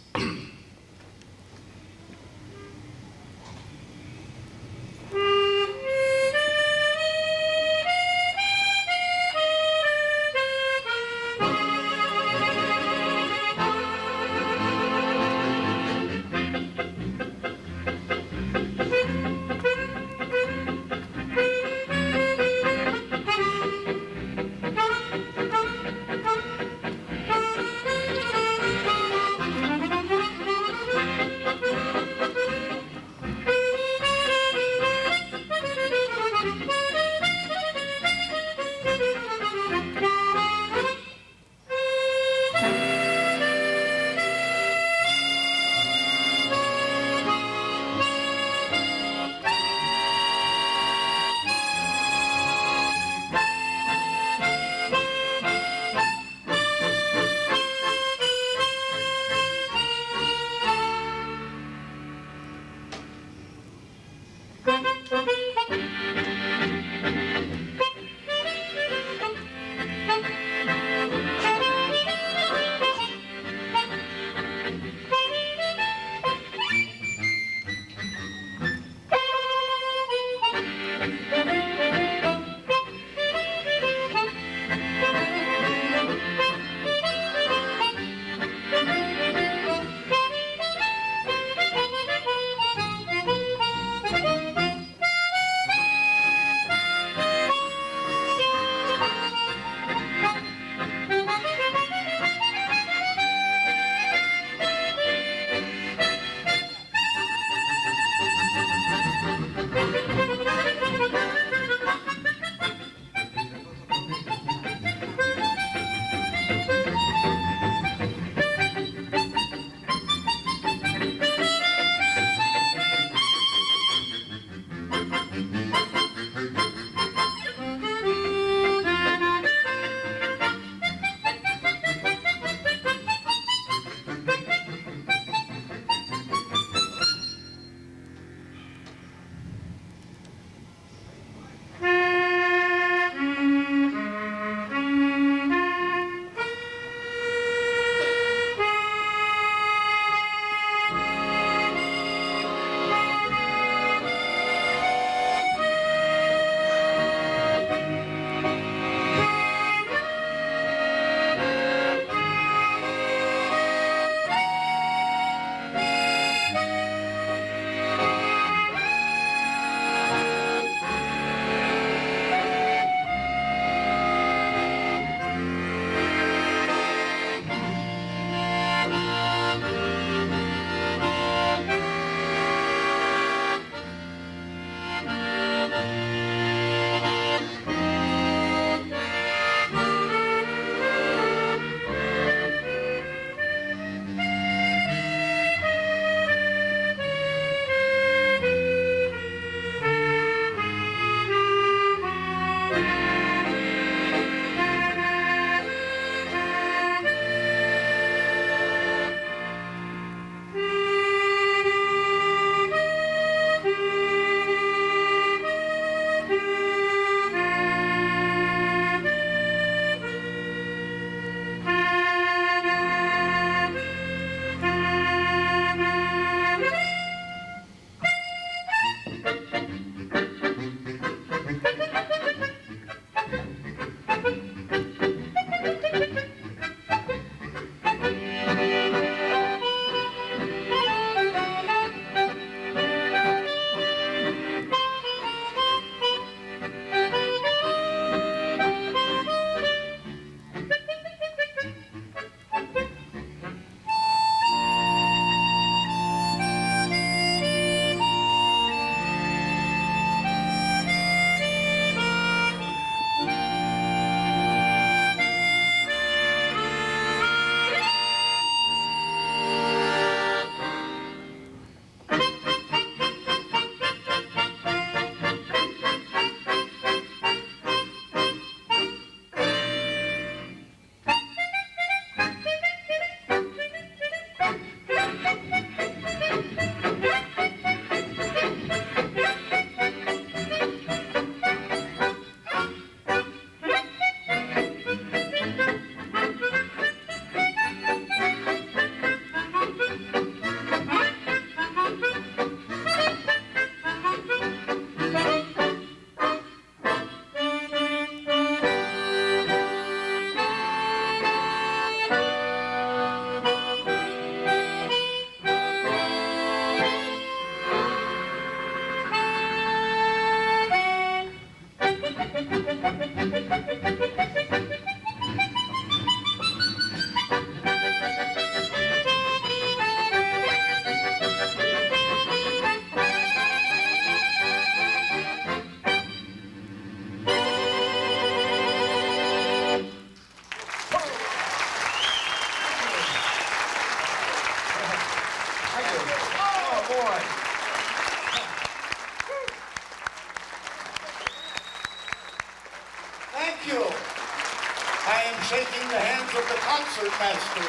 am shaking the hands of the concert master.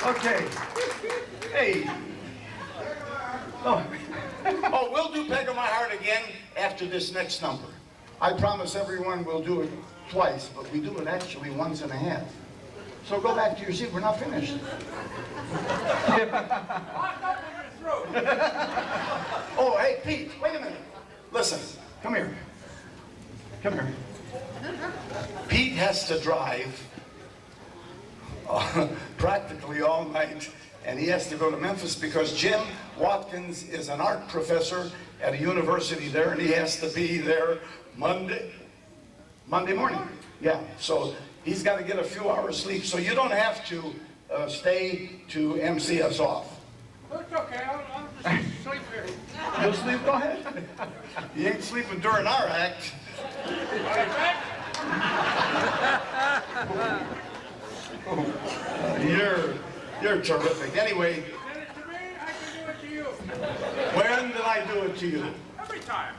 Okay. Hey. Oh, we'll do Peg of My Heart again after this next number. I promise everyone we'll do it twice, but we do it actually once and a half. So go back to your seat. We're not finished. Oh, hey, Pete, wait a minute. Listen, come here. Come here. Pete has to drive practically all night, and he has to go to Memphis because Jim Watkins is an art professor at a university there, and he has to be there Monday morning. Yeah, so he's got to get a few hours sleep, so you don't have to stay to MC us off. It's okay, I'll just sleep here. You'll sleep? Go ahead. You ain't sleeping during our act. You're terrific. Anyway. Send it to me, I can do it to you. When did I do it to you? Every time.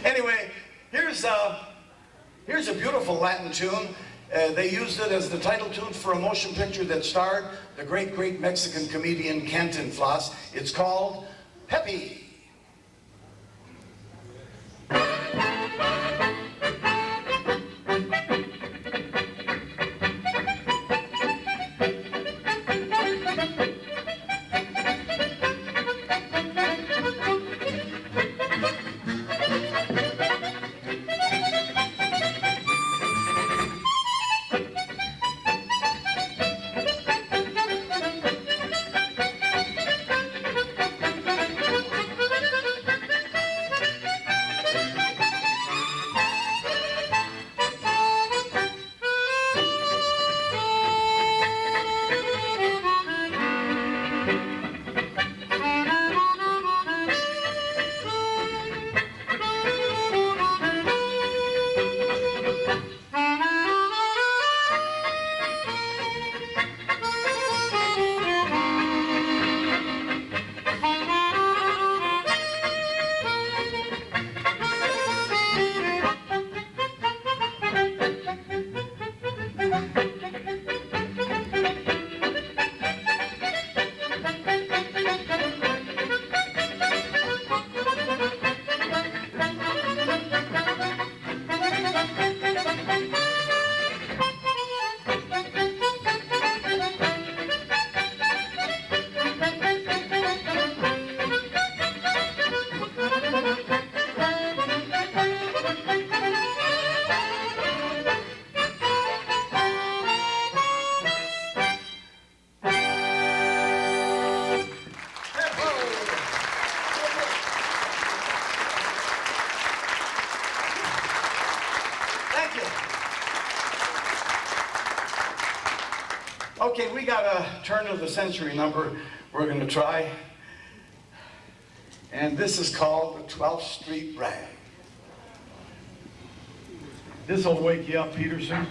Anyway, here's a beautiful Latin tune. They used it as the title tune for a motion picture that starred the great Mexican comedian Cantinflas. It's called Pepe. Okay, we got a turn of the century number we're going to try. And this is called the 12th Street Rag. This will wake you up, Peterson.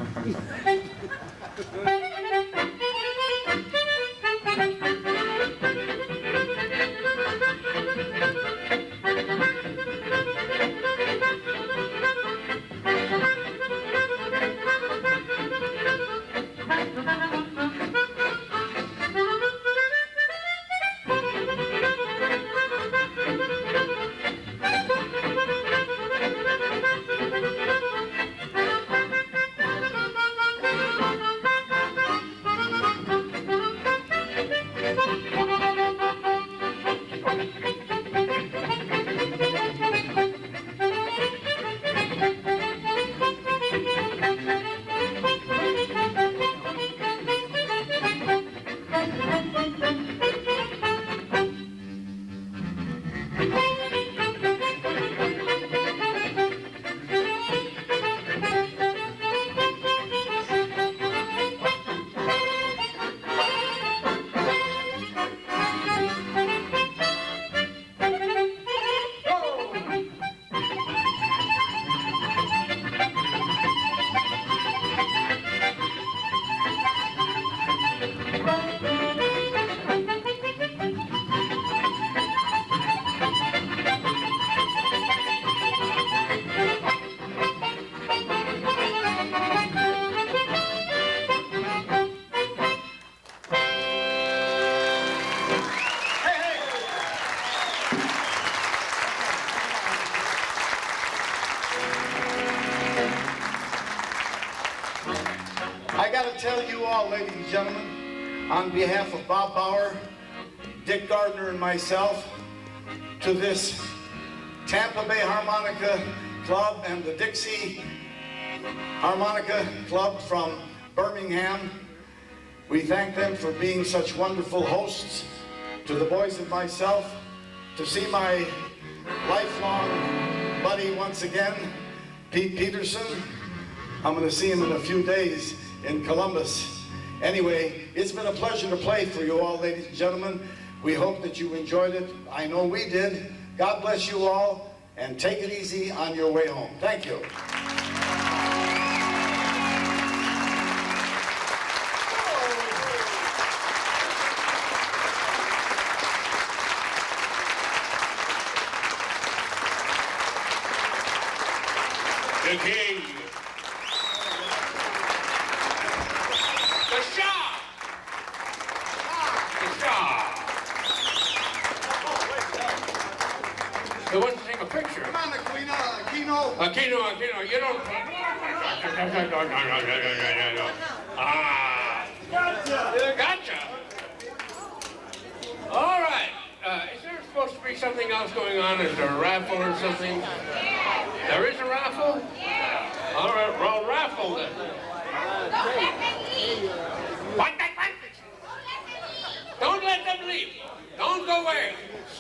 ladies and gentlemen, on behalf of Bob Bauer, Dick Gardner, and myself, to this Tampa Bay Harmonica Club and the Dixie Harmonica Club from Birmingham. We thank them for being such wonderful hosts. To the boys and myself, to see my lifelong buddy once again, Pete Peterson. I'm going to see him in a few days in Columbus. Anyway, it's been a pleasure to play for you all, ladies and gentlemen. We hope that you enjoyed it. I know we did. God bless you all, and take it easy on your way home. Thank you. The king. The Shah. The Shah. They want to take a picture. Come on, Aquino. Aquino, you don't... No. Ah. Gotcha. All right. Is there supposed to be something else going on? Is there a raffle or something? There is a raffle? All right, well, raffle then. What? Don't let them leave. Don't go away.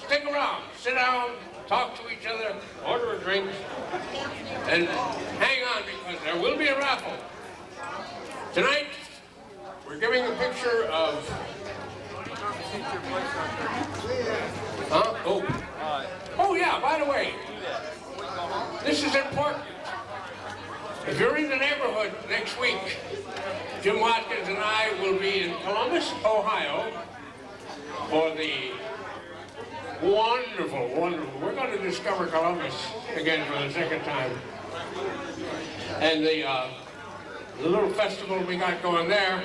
Stick around. Sit down, talk to each other, order a drink, and hang on because there will be a raffle. Tonight, we're giving a picture of... Huh? Oh yeah, by the way, this is important. If you're in the neighborhood next week, Jim Watkins and I will be in Columbus, Ohio for the wonderful, we're going to discover Columbus again for the second time. And the little festival we got going there,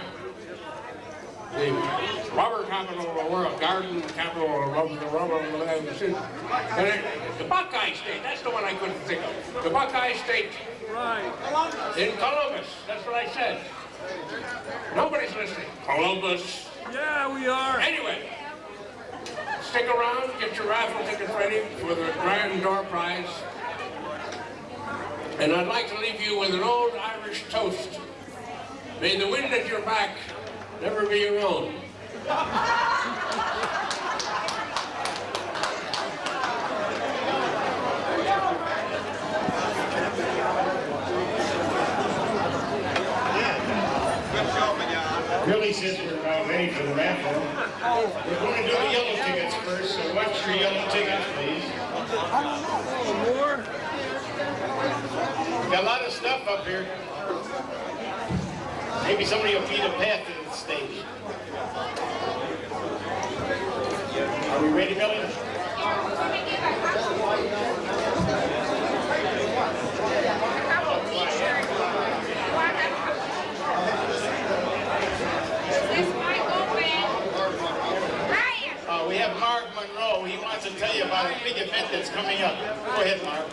the rubber capital of the world, garden capital of the rubber, the Buckeye State, that's the one I couldn't think of. The Buckeye State. Right. In Columbus, that's what I said. Nobody's listening. Columbus. Yeah, we are. Anyway, stick around, get your raffle tickets ready for the grand door prize. And I'd like to leave you with an old Irish toast. May the wind at your back never be your own. Billy says we're ready for the raffle. We're going to do the yellow tickets first, so watch your yellow tickets, please. More? Got a lot of stuff up here. Maybe somebody will feed a path to the stage. Are we ready, Billy? We have Mark Monroe. He wants to tell you about a big event that's coming up. Go ahead, Mark.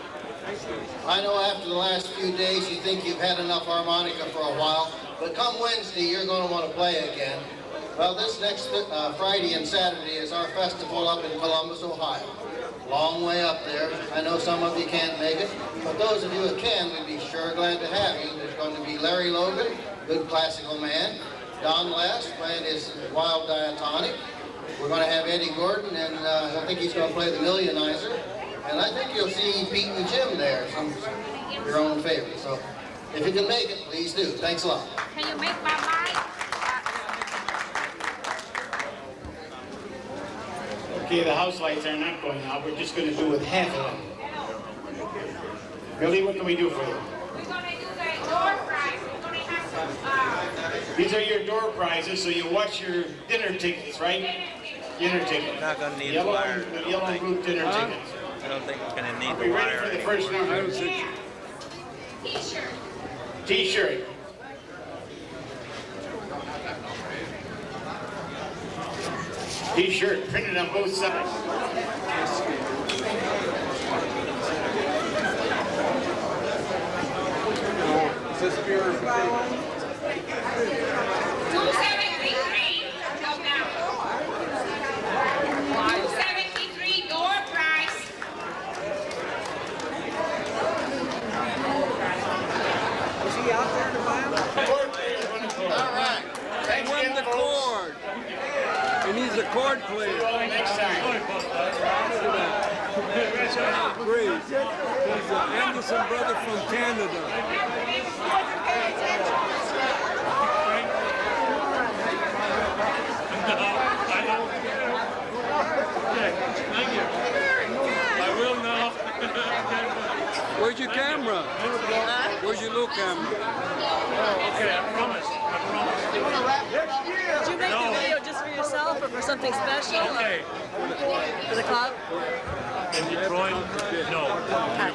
I know after the last few days you think you've had enough harmonica for a while, but come Wednesday you're going to want to play again. Well, this next Friday and Saturday is our festival up in Columbus, Ohio. Long way up there. I know some of you can't make it, but those of you who can, we'd be sure glad to have you. There's going to be Larry Logan, good classical man, Don Last playing his wild diatonic. We're going to have Eddie Gordon, and I think he's going to play the Millionizer. And I think you'll see Pete and Jim there, some of your own favorites. So if you can make it, please do. Thanks a lot. Can you make my mic? Okay, the house lights are not going out. We're just going to do with half of them. Billy, what can we do for you? We're going to do the door prize. We're going to have some... These are your door prizes, so you watch your dinner tickets, right? Dinner tickets. Not going to need yellow, wire. Yellow and blue dinner tickets. I don't think it's going to need Are we ready for the first number? T-shirt. T-shirt. T-shirt printed on both sides. Is this beer or potato? 279. chord player. Next time. Great. He's an Anderson brother from Canada. Thank you. I will now. Where's your camera? Where's your little camera? Okay, I promise. Did you make the video just for yourself or for something special? Okay. For the club? In Detroit? No.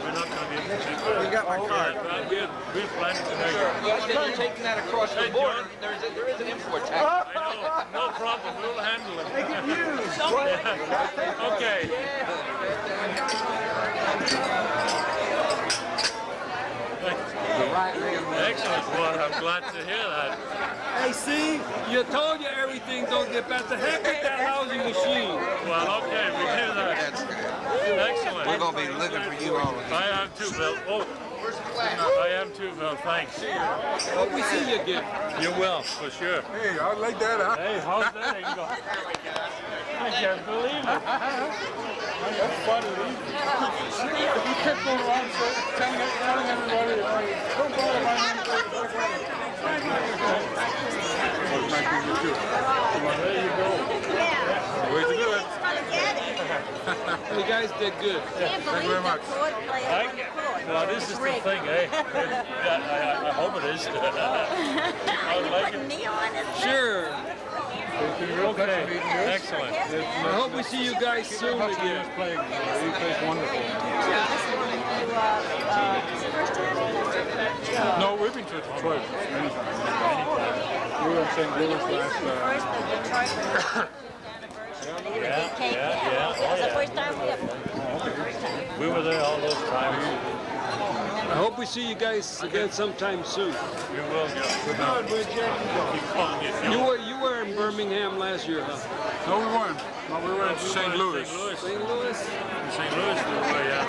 We're not going to be able to. You got my card. We're planning to make it. You guys are taking that across the border. There is an import tax. I know. No problem. We'll handle it. Make it huge. Okay. Excellent, Bob. I'm glad to hear that. Hey, see? You told you everything don't get better. The heck with that lousy machine. Well, okay, we hear that. Excellent. We're going to be looking for you all. I am too, Bill. Oh, I am too, Bill. Thanks. Hope we see you again. You will, for sure. Hey, I like that, huh? Hey, how's that? You go. I can't believe it. That's funny. You kept going around telling everybody, don't bother my name. There you go. Way to do it. You guys did good. Thank you very much. Well, this is the thing, eh? I hope it is. I would like it. Sure. Okay, excellent. I hope we see you guys soon again. He plays wonderful. No, we've been to Detroit many times. We were in St. Louis last. We were there all those times. I hope we see you guys again sometime soon. You will, You were in Birmingham last year, huh? No, we weren't. No, we were in St. Louis. St. Louis? St. Louis, we were, yeah.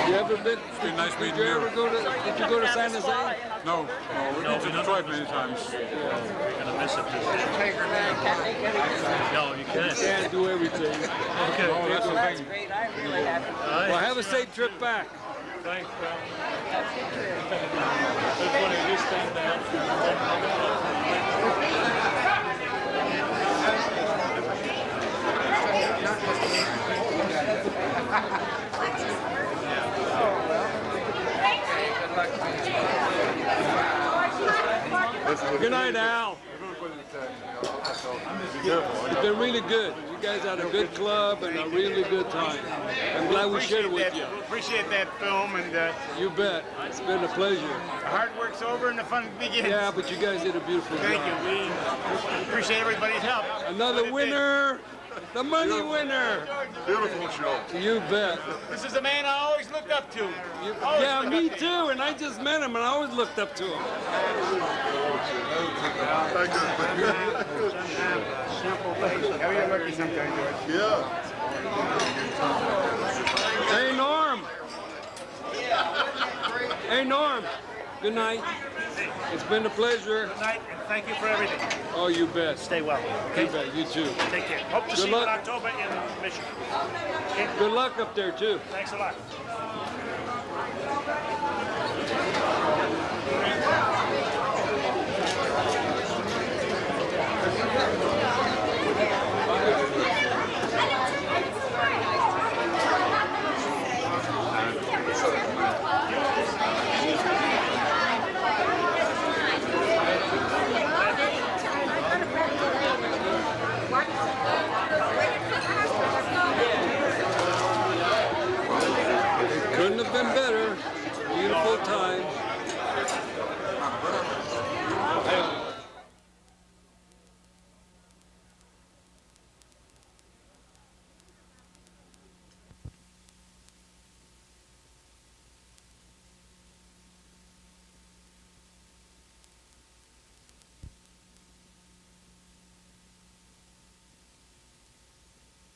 You ever been? It's been nice meeting Did you ever you. go to? Did you go to San Jose? No, we've been to Detroit many times. We're going to miss it this year. No, you can't. You can't do everything. Okay. Oh, that's the thing. Well, have a safe trip back. Thanks, pal. That's one of these things now. Good night, Al. It's been really good. You guys had a good club and a really good time. I'm glad we shared it with you. Appreciate that film, and You bet. It's been a pleasure. the hard work's over and the fun begins. Yeah, but you guys did a beautiful job. Thank you. We appreciate everybody's help. Another winner. The money winner. Beautiful show. You bet. This is a man I always looked up to. Yeah, me too. And I just met him and I always looked up to him. Simple things. Have you lucky sometime, George? Yeah. Hey, Norm. Hey, Norm. Good night. It's been a pleasure. Good night, and thank you for everything. Oh, you bet. Stay well. You bet. You too. Take care. Hope to Good see you in luck. October in Michigan. Okay? Good luck up there, too. Thanks a lot.